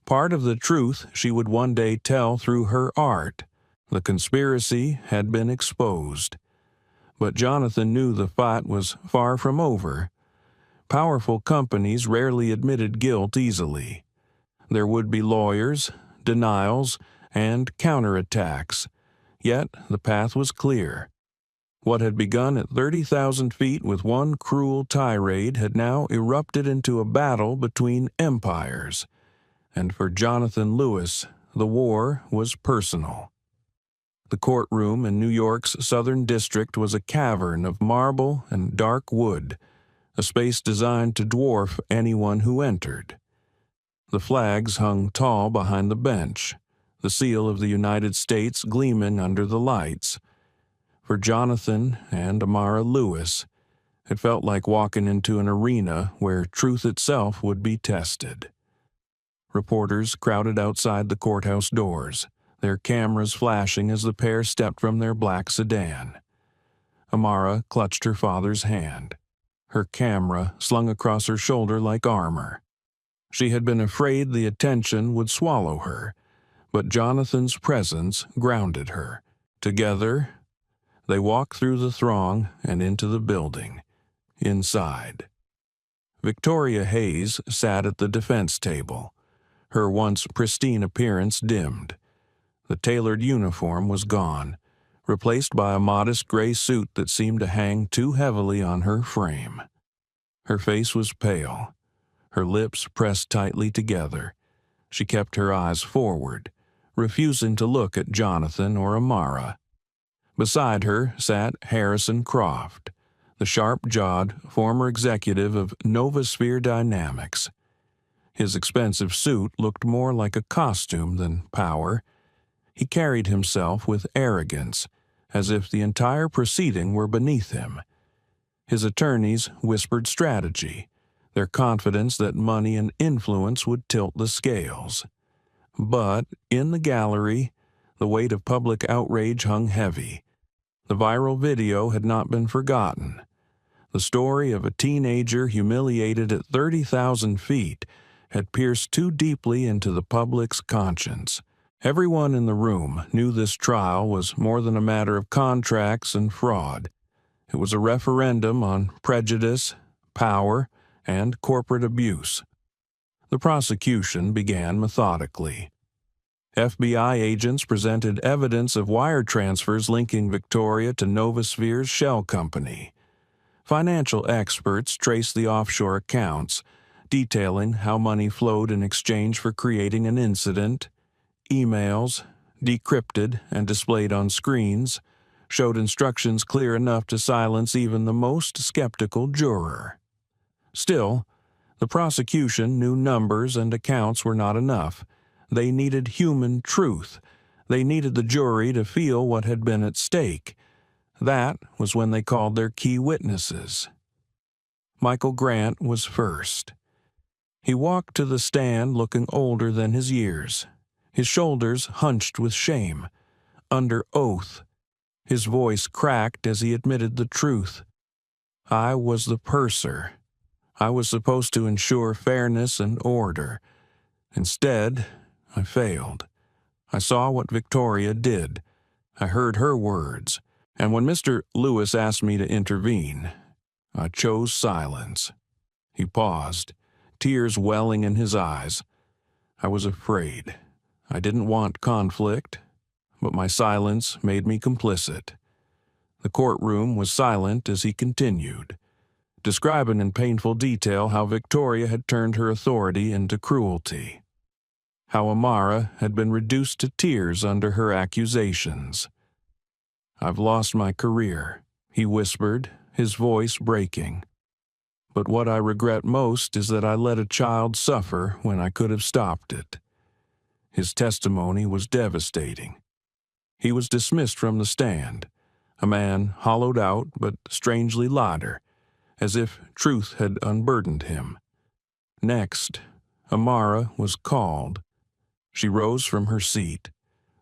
Speaker 1: part of the truth she would one day tell through her art. The conspiracy had been exposed. But Jonathan knew the fight was far from over. Powerful companies rarely admitted guilt easily. There would be lawyers, denials, and counterattacks. Yet the path was clear. What had begun at 30,000 feet with one cruel tirade had now erupted into a battle between empires. And for Jonathan Lewis, the war was personal. The courtroom in New York's Southern District was a cavern of marble and dark wood, a space designed to dwarf anyone who entered. The flags hung tall behind the bench, the seal of the United States gleaming under the lights. For Jonathan and Amara Lewis, it felt like walking into an arena where truth itself would be tested. Reporters crowded outside the courthouse doors, their cameras flashing as the pair stepped from their black sedan. Amara clutched her father's hand, her camera slung across her shoulder like armor. She had been afraid the attention would swallow her, but Jonathan's presence grounded her. Together, they walked through the throng and into the building. Inside, Victoria Hayes sat at the defense table, her once pristine appearance dimmed. The tailored uniform was gone, replaced by a modest gray suit that seemed to hang too heavily on her frame. Her face was pale, her lips pressed tightly together. She kept her eyes forward, refusing to look at Jonathan or Amara. Beside her sat Harrison Croft, the sharp-jawed former executive of Novasphere Dynamics. His expensive suit looked more like a costume than power. He carried himself with arrogance, as if the entire proceeding were beneath him. His attorneys whispered strategy, their confidence that money and influence would tilt the scales. But in the gallery, the weight of public outrage hung heavy. The viral video had not been forgotten. The story of a teenager humiliated at 30,000 feet had pierced too deeply into the public's conscience. Everyone in the room knew this trial was more than a matter of contracts and fraud. It was a referendum on prejudice, power, and corporate abuse. The prosecution began methodically. FBI agents presented evidence of wire transfers linking Victoria to Novasphere's shell company. Financial experts traced the offshore accounts, detailing how money flowed in exchange for creating an incident. Emails, decrypted and displayed on screens, showed instructions clear enough to silence even the most skeptical juror. Still, the prosecution knew numbers and accounts were not enough. They needed human truth. They needed the jury to feel what had been at stake. That was when they called their key witnesses. Michael Grant was first. He walked to the stand looking older than his years, his shoulders hunched with shame. Under oath, his voice cracked as he admitted the truth. "I was the purser. I was supposed to ensure fairness and order. Instead, I failed. I saw what Victoria did. I heard her words. And when Mr. Lewis asked me to intervene, I chose silence." He paused, tears welling in his eyes. "I was afraid. I didn't want conflict, but my silence made me complicit." The courtroom was silent as he continued, describing in painful detail how Victoria had turned her authority into cruelty, how Amara had been reduced to tears under her accusations. "I've lost my career," he whispered, his voice breaking. But what I regret most is that I let a child suffer when I could have stopped it. His testimony was devastating. He was dismissed from the stand, a man hollowed out but strangely lighter, as if truth had unburdened him. Next, Amara was called. She rose from her seat,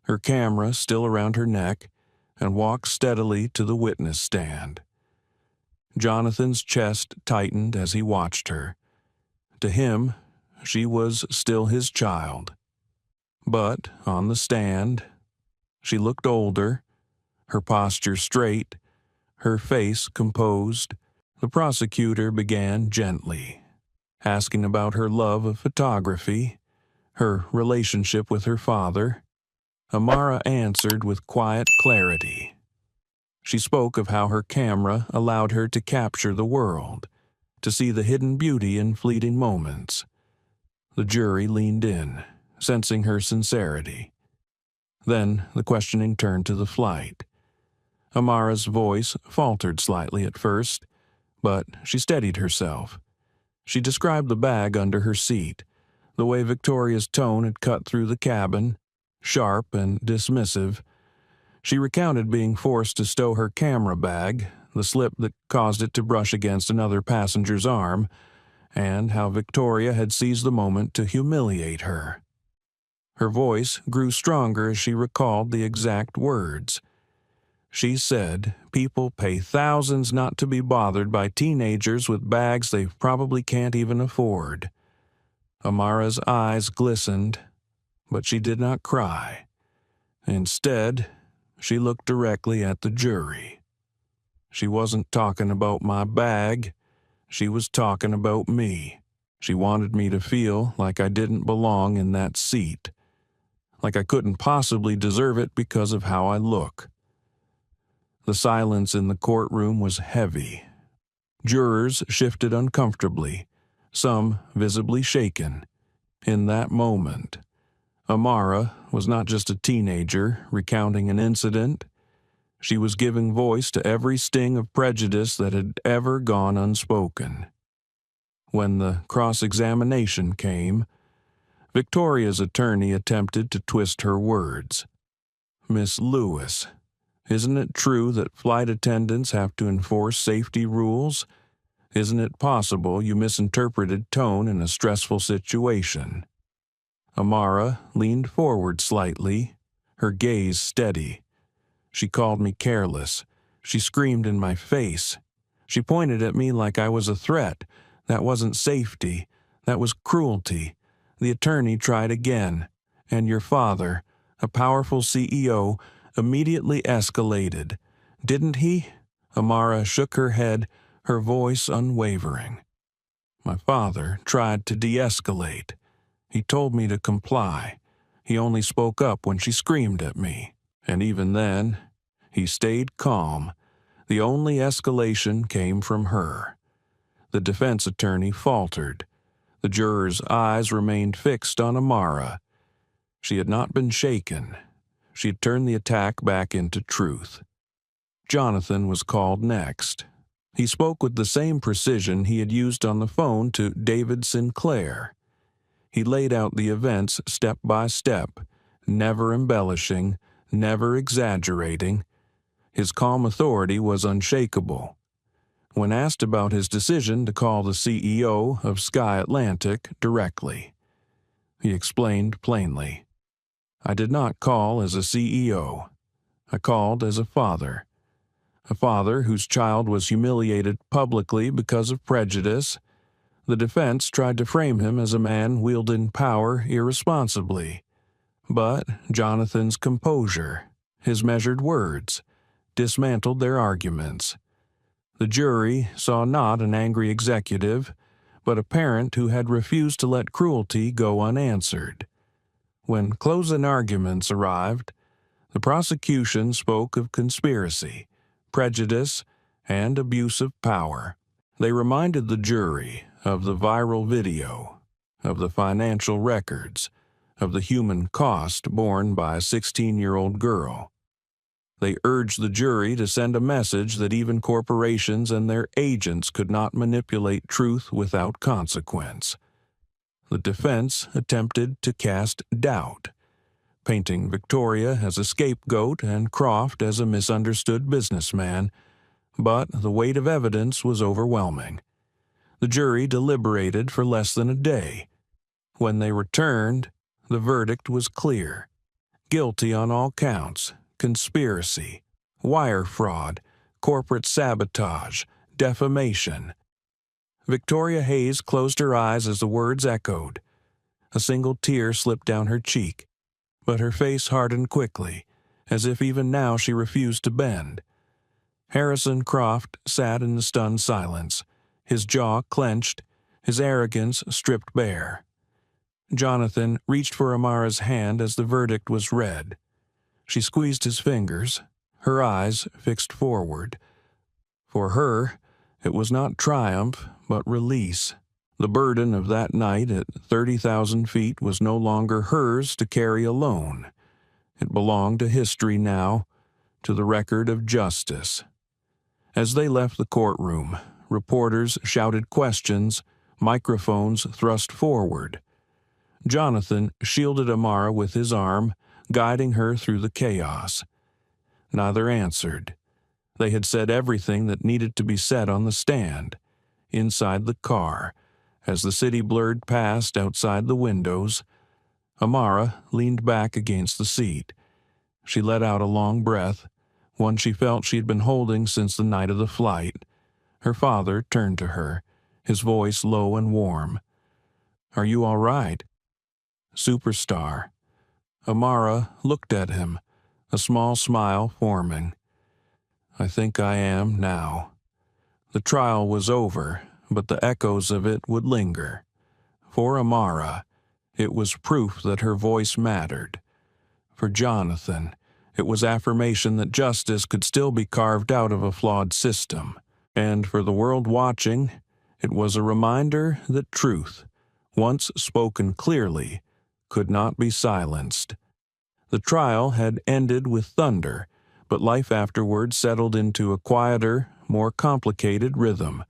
Speaker 1: her camera still around her neck, and walked steadily to the witness stand. Jonathan's chest tightened as he watched her. To him, she was still his child. But on the stand, she looked older, her posture straight, her face composed. The prosecutor began gently, asking about her love of photography, her relationship with her father. Amara answered with quiet clarity. She spoke of how her camera allowed her to capture the world, to see the hidden beauty in fleeting moments. The jury leaned in, sensing her sincerity. Then the questioning turned to the flight. Amara's voice faltered slightly at first, but she steadied herself. She described the bag under her seat, the way Victoria's tone had cut through the cabin, sharp and dismissive. She recounted being forced to stow her camera bag, the slip that caused it to brush against another passenger's arm, and how Victoria had seized the moment to humiliate her. Her voice grew stronger as she recalled the exact words. She said people pay thousands not to be bothered by teenagers with bags they probably can't even afford. Amara's eyes glistened, but she did not cry. Instead, she looked directly at the jury. She wasn't talking about my bag. She was talking about me. She wanted me to feel like I didn't belong in that seat, like I couldn't possibly deserve it because of how I look. The silence in the courtroom was heavy. Jurors shifted uncomfortably, some visibly shaken. In that moment, Amara was not just a teenager recounting an incident. She was giving voice to every sting of prejudice that had ever gone unspoken. When the cross-examination came, Victoria's attorney attempted to twist her words. "Miss Lewis, isn't it true that flight attendants have to enforce safety rules? Isn't it possible you misinterpreted tone in a stressful situation?" Amara leaned forward slightly, her gaze steady. She called me careless. She screamed in my face. She pointed at me like I was a threat. That wasn't safety. That was cruelty. The attorney tried again, and your father, a powerful CEO, immediately escalated. Didn't he? Amara shook her head, her voice unwavering. My father tried to de-escalate. He told me to comply. He only spoke up when she screamed at me. And even then, he stayed calm. The only escalation came from her. The defense attorney faltered. The jurors' eyes remained fixed on Amara. She had not been shaken. She had turned the attack back into truth. Jonathan was called next. He spoke with the same precision he had used on the phone to David Sinclair. He laid out the events step by step, never embellishing, never exaggerating. His calm authority was unshakable. When asked about his decision to call the CEO of Sky Atlantic directly, he explained plainly, "I did not call as a CEO. I called as a father whose child was humiliated publicly because of prejudice. The defense tried to frame him as a man wielding power irresponsibly. But Jonathan's composure, his measured words, dismantled their arguments. The jury saw not an angry executive, but a parent who had refused to let cruelty go unanswered. When closing arguments arrived, the prosecution spoke of conspiracy, prejudice, and abuse of power. They reminded the jury of the viral video, of the financial records, of the human cost borne by a 16-year-old girl. They urged the jury to send a message that even corporations and their agents could not manipulate truth without consequence. The defense attempted to cast doubt, painting Victoria as a scapegoat and Croft as a misunderstood businessman, but the weight of evidence was overwhelming. The jury deliberated for less than a day. When they returned, the verdict was clear. Guilty on all counts: conspiracy, wire fraud, corporate sabotage, defamation. Victoria Hayes closed her eyes as the words echoed. A single tear slipped down her cheek, but her face hardened quickly, as if even now she refused to bend. Harrison Croft sat in the stunned silence, his jaw clenched, his arrogance stripped bare. Jonathan reached for Amara's hand as the verdict was read. She squeezed his fingers, her eyes fixed forward. For her, it was not triumph, but release. The burden of that night at 30,000 feet was no longer hers to carry alone. It belonged to history now, to the record of justice. As they left the courtroom, reporters shouted questions, microphones thrust forward. Jonathan shielded Amara with his arm, guiding her through the chaos. Neither answered. They had said everything that needed to be said on the stand. Inside the car, as the city blurred past outside the windows, Amara leaned back against the seat. She let out a long breath, one she felt she had been holding since the night of the flight. Her father turned to her, his voice low and warm. "Are you all right?" "Superstar." Amara looked at him, a small smile forming. "I think I am now." The trial was over, but the echoes of it would linger. For Amara, it was proof that her voice mattered. For Jonathan, it was affirmation that justice could still be carved out of a flawed system. And for the world watching, it was a reminder that truth, once spoken clearly, could not be silenced. The trial had ended with thunder, but life afterward settled into a quieter, more complicated rhythm.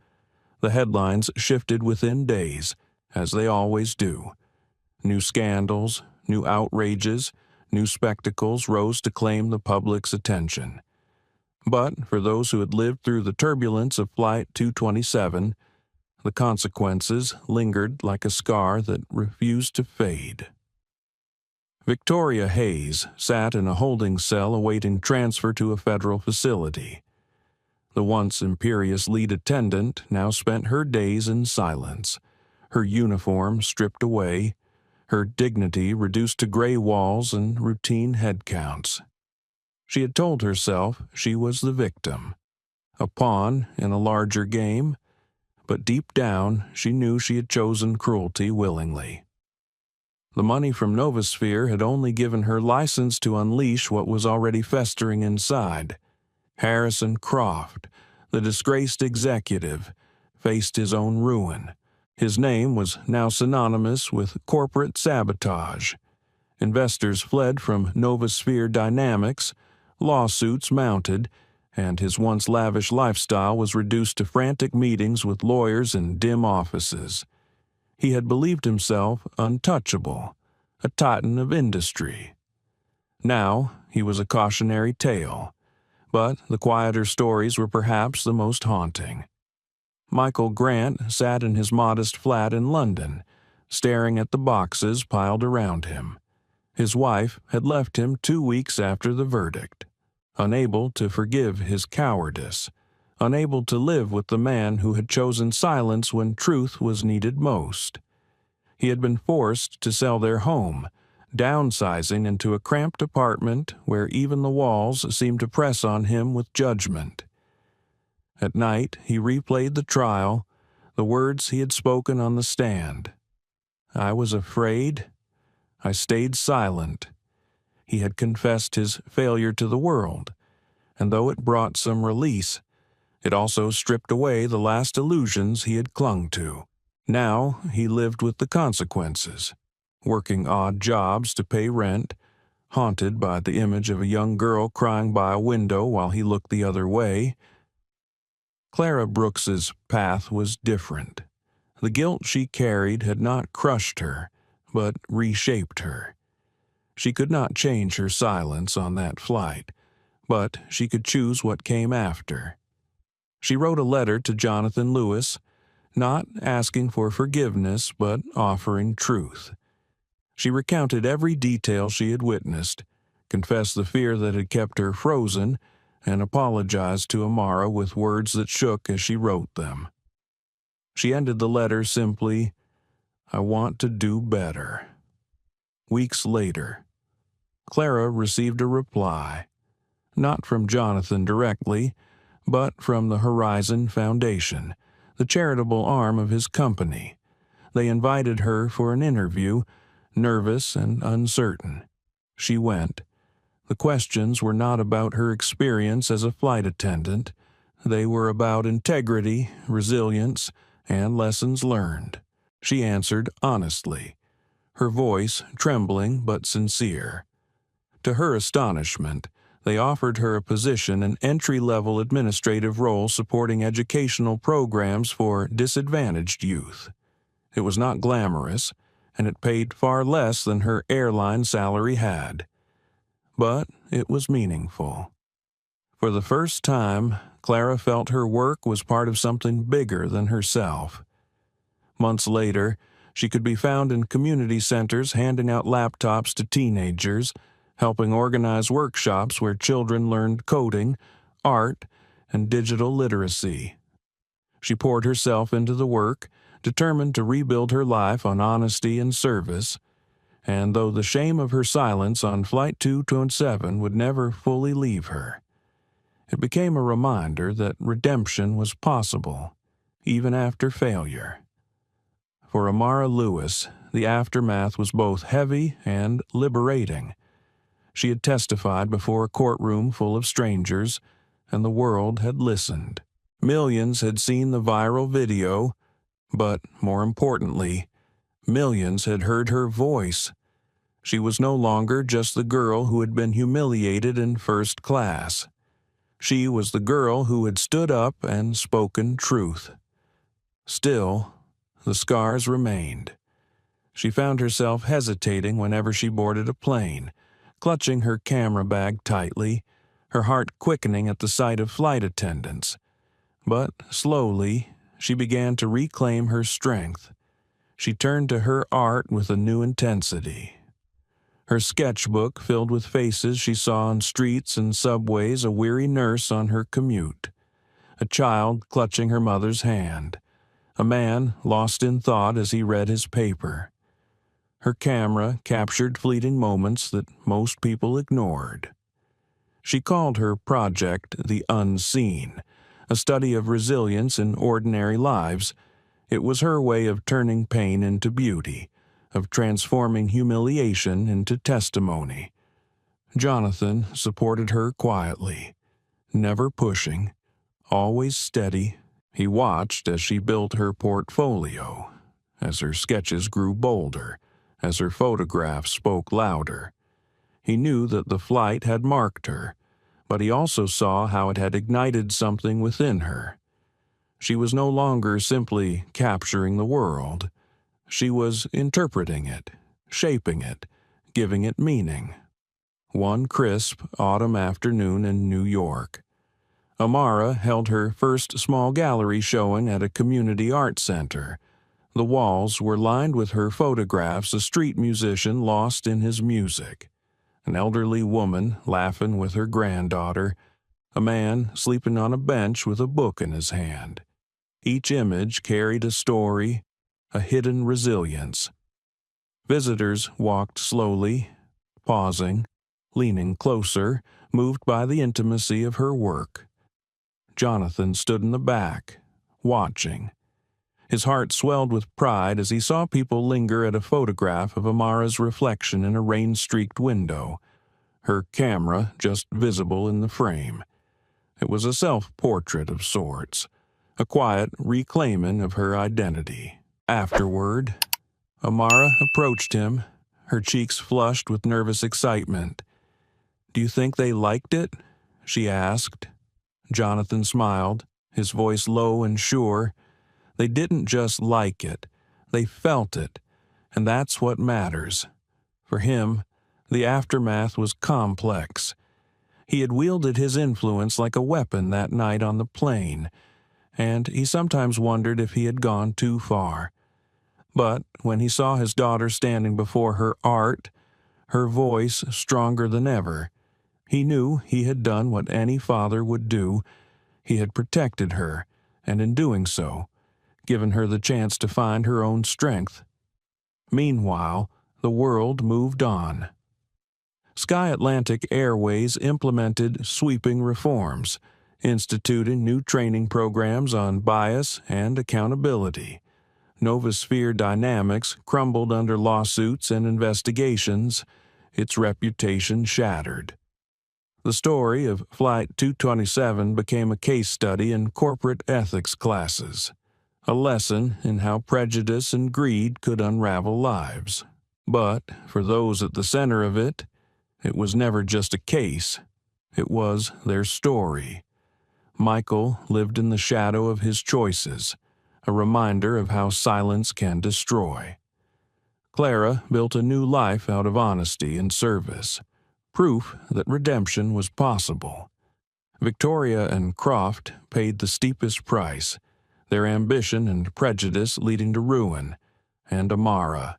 Speaker 1: The headlines shifted within days, as they always do. New scandals, new outrages, new spectacles rose to claim the public's attention. But for those who had lived through the turbulence of Flight 227, the consequences lingered like a scar that refused to fade. Victoria Hayes sat in a holding cell awaiting transfer to a federal facility. The once imperious lead attendant now spent her days in silence, her uniform stripped away, her dignity reduced to gray walls and routine head counts. She had told herself she was the victim, a pawn in a larger game, but deep down she knew she had chosen cruelty willingly. The money from Novosphere had only given her license to unleash what was already festering inside. Harrison Croft, the disgraced executive, faced his own ruin. His name was now synonymous with corporate sabotage. Investors fled from Novosphere Dynamics, lawsuits mounted, and his once lavish lifestyle was reduced to frantic meetings with lawyers in dim offices. He had believed himself untouchable, a titan of industry. Now he was a cautionary tale, but the quieter stories were perhaps the most haunting. Michael Grant sat in his modest flat in London, staring at the boxes piled around him. His wife had left him 2 weeks after the verdict, unable to forgive his cowardice, unable to live with the man who had chosen silence when truth was needed most. He had been forced to sell their home, downsizing into a cramped apartment where even the walls seemed to press on him with judgment. At night, he replayed the trial, the words he had spoken on the stand. "I was afraid. I stayed silent." He had confessed his failure to the world, and though it brought some release, it also stripped away the last illusions he had clung to. Now he lived with the consequences, working odd jobs to pay rent, haunted by the image of a young girl crying by a window while he looked the other way. Clara Brooks's path was different. The guilt she carried had not crushed her, but reshaped her. She could not change her silence on that flight, but she could choose what came after. She wrote a letter to Jonathan Lewis, not asking for forgiveness, but offering truth. She recounted every detail she had witnessed, confessed the fear that had kept her frozen, and apologized to Amara with words that shook as she wrote them. She ended the letter simply, "I want to do better." Weeks later, Clara received a reply, not from Jonathan directly, but from the Horizon Foundation, the charitable arm of his company. They invited her for an interview, nervous and uncertain. She went. The questions were not about her experience as a flight attendant. They were about integrity, resilience, and lessons learned. She answered honestly, her voice trembling but sincere. To her astonishment, they offered her a position, an entry-level administrative role supporting educational programs for disadvantaged youth. It was not glamorous, and it paid far less than her airline salary had. But it was meaningful. For the first time, Clara felt her work was part of something bigger than herself. Months later, she could be found in community centers handing out laptops to teenagers, helping organize workshops where children learned coding, art, and digital literacy. She poured herself into the work, determined to rebuild her life on honesty and service, and though the shame of her silence on Flight 227 would never fully leave her, it became a reminder that redemption was possible, even after failure. For Amara Lewis, the aftermath was both heavy and liberating. She had testified before a courtroom full of strangers, and the world had listened. Millions had seen the viral video, but, more importantly, millions had heard her voice. She was no longer just the girl who had been humiliated in first class. She was the girl who had stood up and spoken truth. Still, the scars remained. She found herself hesitating whenever she boarded a plane, clutching her camera bag tightly, her heart quickening at the sight of flight attendants. But slowly, she began to reclaim her strength. She turned to her art with a new intensity. Her sketchbook filled with faces she saw on streets and subways, a weary nurse on her commute, a child clutching her mother's hand, a man lost in thought as he read his paper. Her camera captured fleeting moments that most people ignored. She called her project The Unseen, a study of resilience in ordinary lives. It was her way of turning pain into beauty, of transforming humiliation into testimony. Jonathan supported her quietly, never pushing, always steady. He watched as she built her portfolio, as her sketches grew bolder, as her photographs spoke louder. He knew that the flight had marked her, but he also saw how it had ignited something within her. She was no longer simply capturing the world. She was interpreting it, shaping it, giving it meaning. One crisp autumn afternoon in New York, Amara held her first small gallery showing at a community art center. The walls were lined with her photographs, a street musician lost in his music, an elderly woman laughing with her granddaughter, a man sleeping on a bench with a book in his hand. Each image carried a story, a hidden resilience. Visitors walked slowly, pausing, leaning closer, moved by the intimacy of her work. Jonathan stood in the back, watching. His heart swelled with pride as he saw people linger at a photograph of Amara's reflection in a rain-streaked window, her camera just visible in the frame. It was a self-portrait of sorts, a quiet reclaiming of her identity. Afterward, Amara approached him, her cheeks flushed with nervous excitement. "Do you think they liked it?" she asked. Jonathan smiled, his voice low and sure. They didn't just like it, they felt it, and that's what matters. For him, the aftermath was complex. He had wielded his influence like a weapon that night on the plane, and he sometimes wondered if he had gone too far. But when he saw his daughter standing before her art, her voice stronger than ever, he knew he had done what any father would do. He had protected her, and in doing so, given her the chance to find her own strength. Meanwhile, the world moved on. Sky Atlantic Airways implemented sweeping reforms, instituting new training programs on bias and accountability. Novosphere Dynamics crumbled under lawsuits and investigations, its reputation shattered. The story of Flight 227 became a case study in corporate ethics classes, a lesson in how prejudice and greed could unravel lives. But for those at the center of it, it was never just a case. It was their story. Michael lived in the shadow of his choices, a reminder of how silence can destroy. Clara built a new life out of honesty and service, proof that redemption was possible. Victoria and Croft paid the steepest price, their ambition and prejudice leading to ruin, and Amara,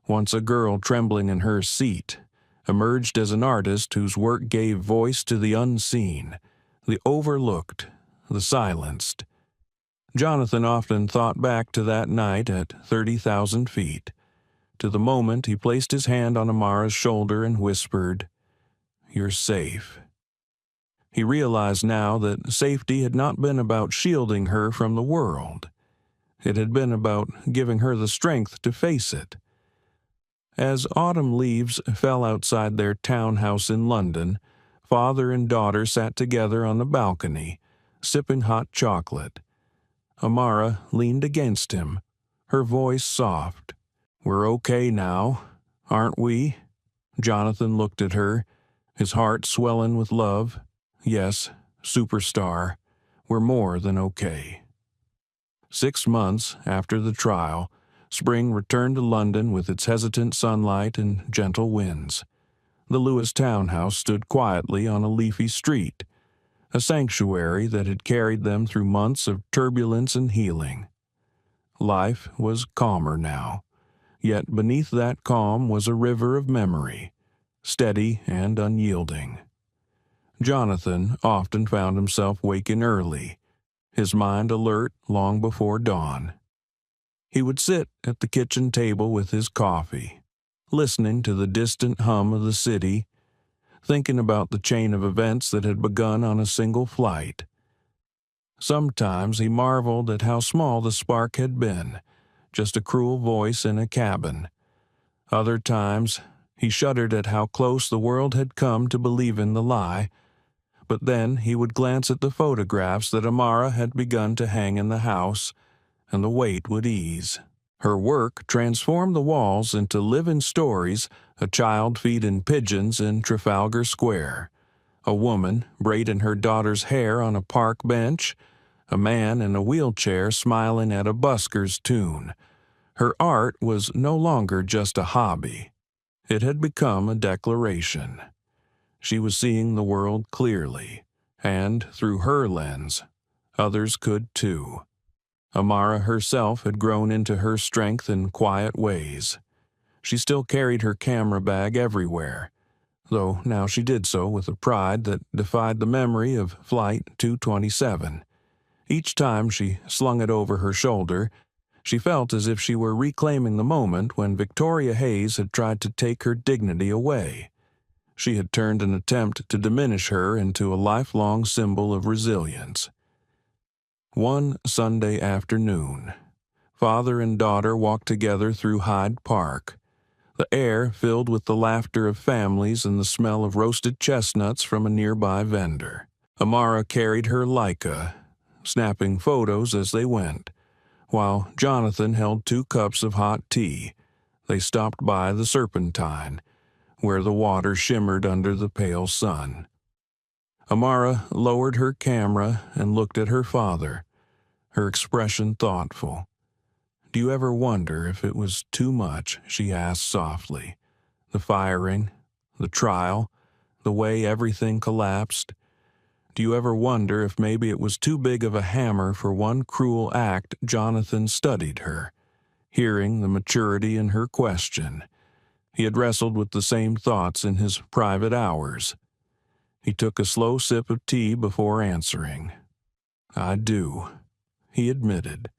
Speaker 1: once a girl trembling in her seat, emerged as an artist whose work gave voice to the unseen, the overlooked, the silenced. Jonathan often thought back to that night at 30,000 feet, to the moment he placed his hand on Amara's shoulder and whispered, "You're safe." He realized now that safety had not been about shielding her from the world. It had been about giving her the strength to face it. As autumn leaves fell outside their townhouse in London, father and daughter sat together on the balcony, sipping hot chocolate. Amara leaned against him, her voice soft. "We're okay now, aren't we?" Jonathan looked at her, his heart swelling with love. "Yes, superstar, we're more than okay." 6 months after the trial, spring returned to London with its hesitant sunlight and gentle winds. The Lewis townhouse stood quietly on a leafy street, a sanctuary that had carried them through months of turbulence and healing. Life was calmer now, yet beneath that calm was a river of memory, steady and unyielding. Jonathan often found himself waking early, his mind alert long before dawn. He would sit at the kitchen table with his coffee, listening to the distant hum of the city, thinking about the chain of events that had begun on a single flight. Sometimes he marveled at how small the spark had been, just a cruel voice in a cabin. Other times, he shuddered at how close the world had come to believe in the lie, but then he would glance at the photographs that Amara had begun to hang in the house, and the weight would ease. Her work transformed the walls into living stories: a child feeding pigeons in Trafalgar Square, a woman braiding her daughter's hair on a park bench, a man in a wheelchair smiling at a busker's tune. Her art was no longer just a hobby. It had become a declaration. She was seeing the world clearly, and through her lens, others could too. Amara herself had grown into her strength in quiet ways. She still carried her camera bag everywhere, though now she did so with a pride that defied the memory of Flight 227. Each time she slung it over her shoulder, she felt as if she were reclaiming the moment when Victoria Hayes had tried to take her dignity away. She had turned an attempt to diminish her into a lifelong symbol of resilience. One Sunday afternoon, father and daughter walked together through Hyde Park, the air filled with the laughter of families and the smell of roasted chestnuts from a nearby vendor. Amara carried her Leica, snapping photos as they went, while Jonathan held 2 cups of hot tea, They stopped by the Serpentine, where the water shimmered under the pale sun. Amara lowered her camera and looked at her father, her expression thoughtful. "Do you ever wonder if it was too much?" she asked softly. "The firing, the trial, the way everything collapsed? Do you ever wonder if maybe it was too big of a hammer for one cruel act?" Jonathan studied her, hearing the maturity in her question. He had wrestled with the same thoughts in his private hours. He took a slow sip of tea before answering. "I do," he admitted.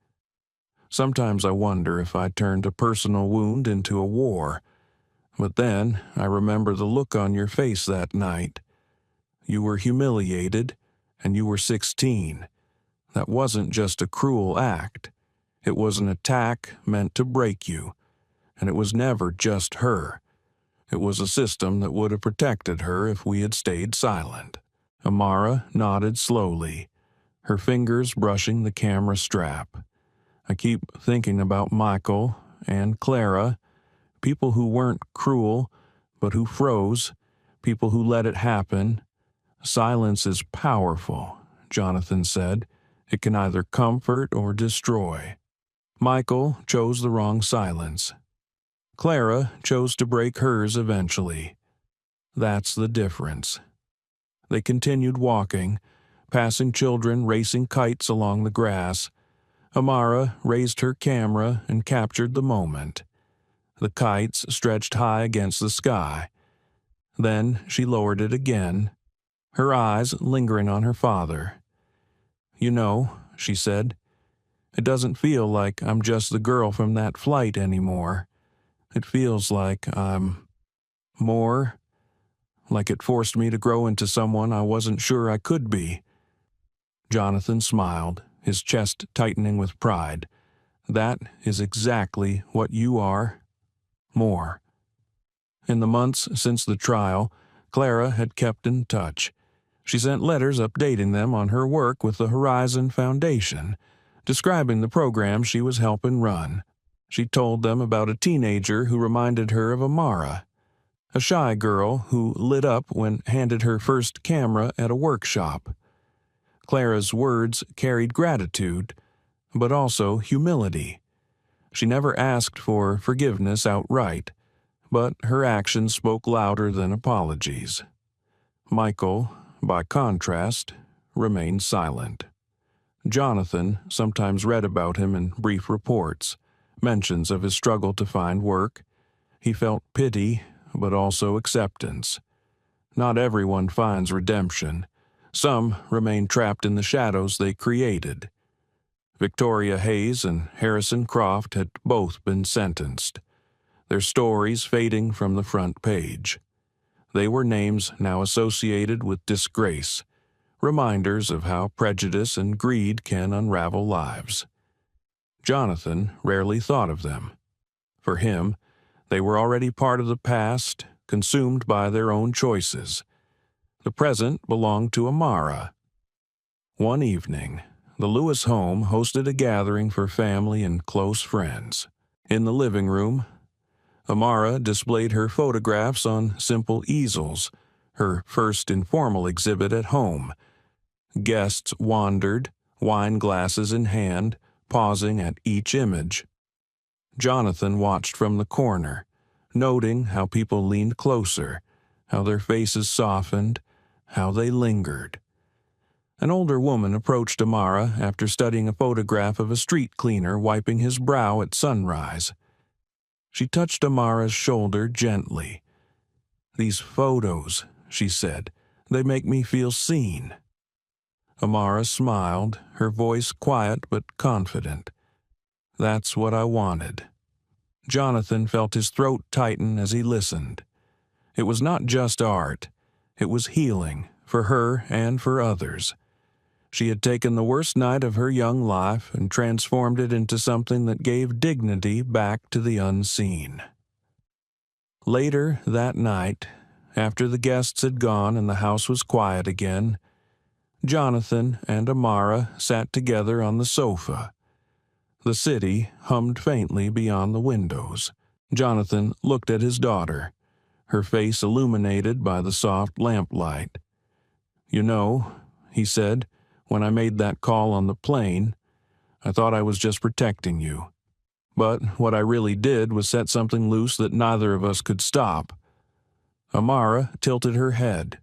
Speaker 1: "Sometimes I wonder if I turned a personal wound into a war. But then I remember the look on your face that night. You were humiliated, and you were 16. That wasn't just a cruel act. It was an attack meant to break you, and it was never just her. It was a system that would have protected her if we had stayed silent." Amara nodded slowly, her fingers brushing the camera strap. "I keep thinking about Michael and Clara, people who weren't cruel, but who froze, people who let it happen. Silence is powerful," Jonathan said. "It can either comfort or destroy. Michael chose the wrong silence. Clara chose to break hers eventually. That's the difference." They continued walking, passing children racing kites along the grass. Amara raised her camera and captured the moment. The kites stretched high against the sky. Then she lowered it again, her eyes lingering on her father. "You know," she said, "it doesn't feel like I'm just the girl from that flight anymore. It feels like I'm more, like it forced me to grow into someone I wasn't sure I could be." Jonathan smiled, his chest tightening with pride. "That is exactly what you are. More." In the months since the trial, Clara had kept in touch. She sent letters updating them on her work with the Horizon Foundation, describing the program she was helping run. She told them about a teenager who reminded her of Amara, a shy girl who lit up when handed her first camera at a workshop. Clara's words carried gratitude, but also humility. She never asked for forgiveness outright, but her actions spoke louder than apologies. Michael, by contrast, remained silent. Jonathan sometimes read about him in brief reports, mentions of his struggle to find work. He felt pity, but also acceptance. Not everyone finds redemption. Some remain trapped in the shadows they created. Victoria Hayes and Harrison Croft had both been sentenced, their stories fading from the front page. They were names now associated with disgrace, reminders of how prejudice and greed can unravel lives. Jonathan rarely thought of them. For him, they were already part of the past, consumed by their own choices. The present belonged to Amara. One evening, the Lewis home hosted a gathering for family and close friends. In the living room, Amara displayed her photographs on simple easels, her first informal exhibit at home. Guests wandered, wine glasses in hand, pausing at each image. Jonathan watched from the corner, noting how people leaned closer, how their faces softened, how they lingered. An older woman approached Amara after studying a photograph of a street cleaner wiping his brow at sunrise. She touched Amara's shoulder gently. "These photos," she said, "they make me feel seen." Amara smiled, her voice quiet but confident. "That's what I wanted." Jonathan felt his throat tighten as he listened. It was not just art. It was healing, for her and for others. She had taken the worst night of her young life and transformed it into something that gave dignity back to the unseen. Later that night, after the guests had gone and the house was quiet again, Jonathan and Amara sat together on the sofa. The city hummed faintly beyond the windows. Jonathan looked at his daughter, her face illuminated by the soft lamplight. "You know," he said, "when I made that call on the plane, I thought I was just protecting you. But what I really did was set something loose that neither of us could stop." Amara tilted her head.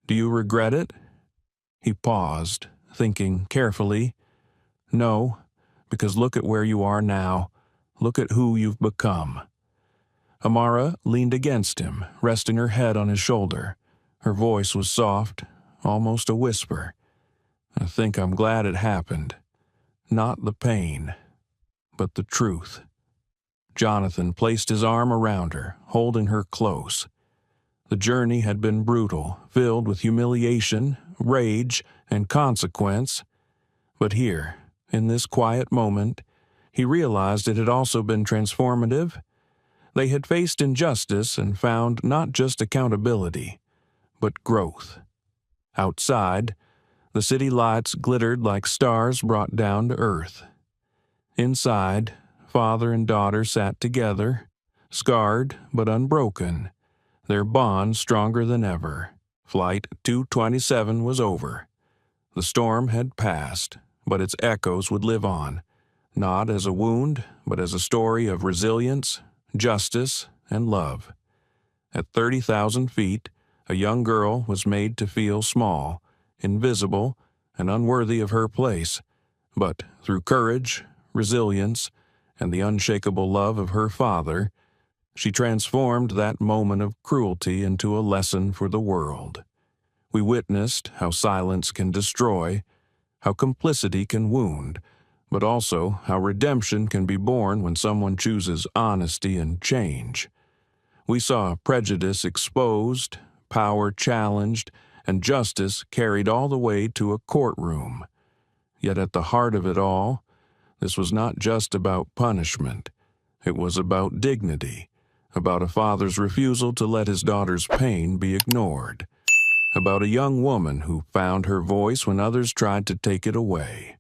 Speaker 1: "Do you regret it?" He paused, thinking carefully. "No, because look at where you are now. Look at who you've become." Amara leaned against him, resting her head on his shoulder. Her voice was soft, almost a whisper. "I think I'm glad it happened. Not the pain, but the truth." Jonathan placed his arm around her, holding her close. The journey had been brutal, filled with humiliation, rage, and consequence. But here, in this quiet moment, he realized it had also been transformative. They had faced injustice and found not just accountability, but growth. Outside, the city lights glittered like stars brought down to earth. Inside, father and daughter sat together, scarred but unbroken, their bond stronger than ever. Flight 227 was over. The storm had passed, but its echoes would live on, not as a wound, but as a story of resilience, justice, and love. At 30,000 feet, a young girl was made to feel small, invisible, and unworthy of her place, but through courage, resilience, and the unshakable love of her father, she transformed that moment of cruelty into a lesson for the world. We witnessed how silence can destroy, how complicity can wound, but also how redemption can be born when someone chooses honesty and change. We saw prejudice exposed, power challenged, and justice carried all the way to a courtroom. Yet at the heart of it all, this was not just about punishment. It was about dignity, about a father's refusal to let his daughter's pain be ignored, about a young woman who found her voice when others tried to take it away.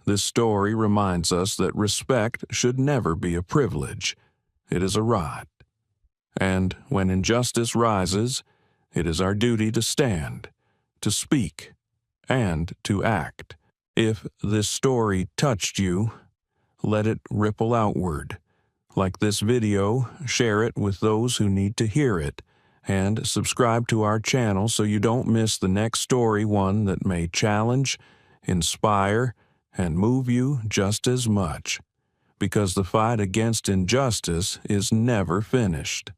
Speaker 1: This story reminds us that respect should never be a privilege. It is a right. And when injustice rises, it is our duty to stand, to speak, and to act. If this story touched you, let it ripple outward. Like this video, share it with those who need to hear it, and subscribe to our channel so you don't miss the next story, one that may challenge, inspire, and move you just as much. Because the fight against injustice is never finished.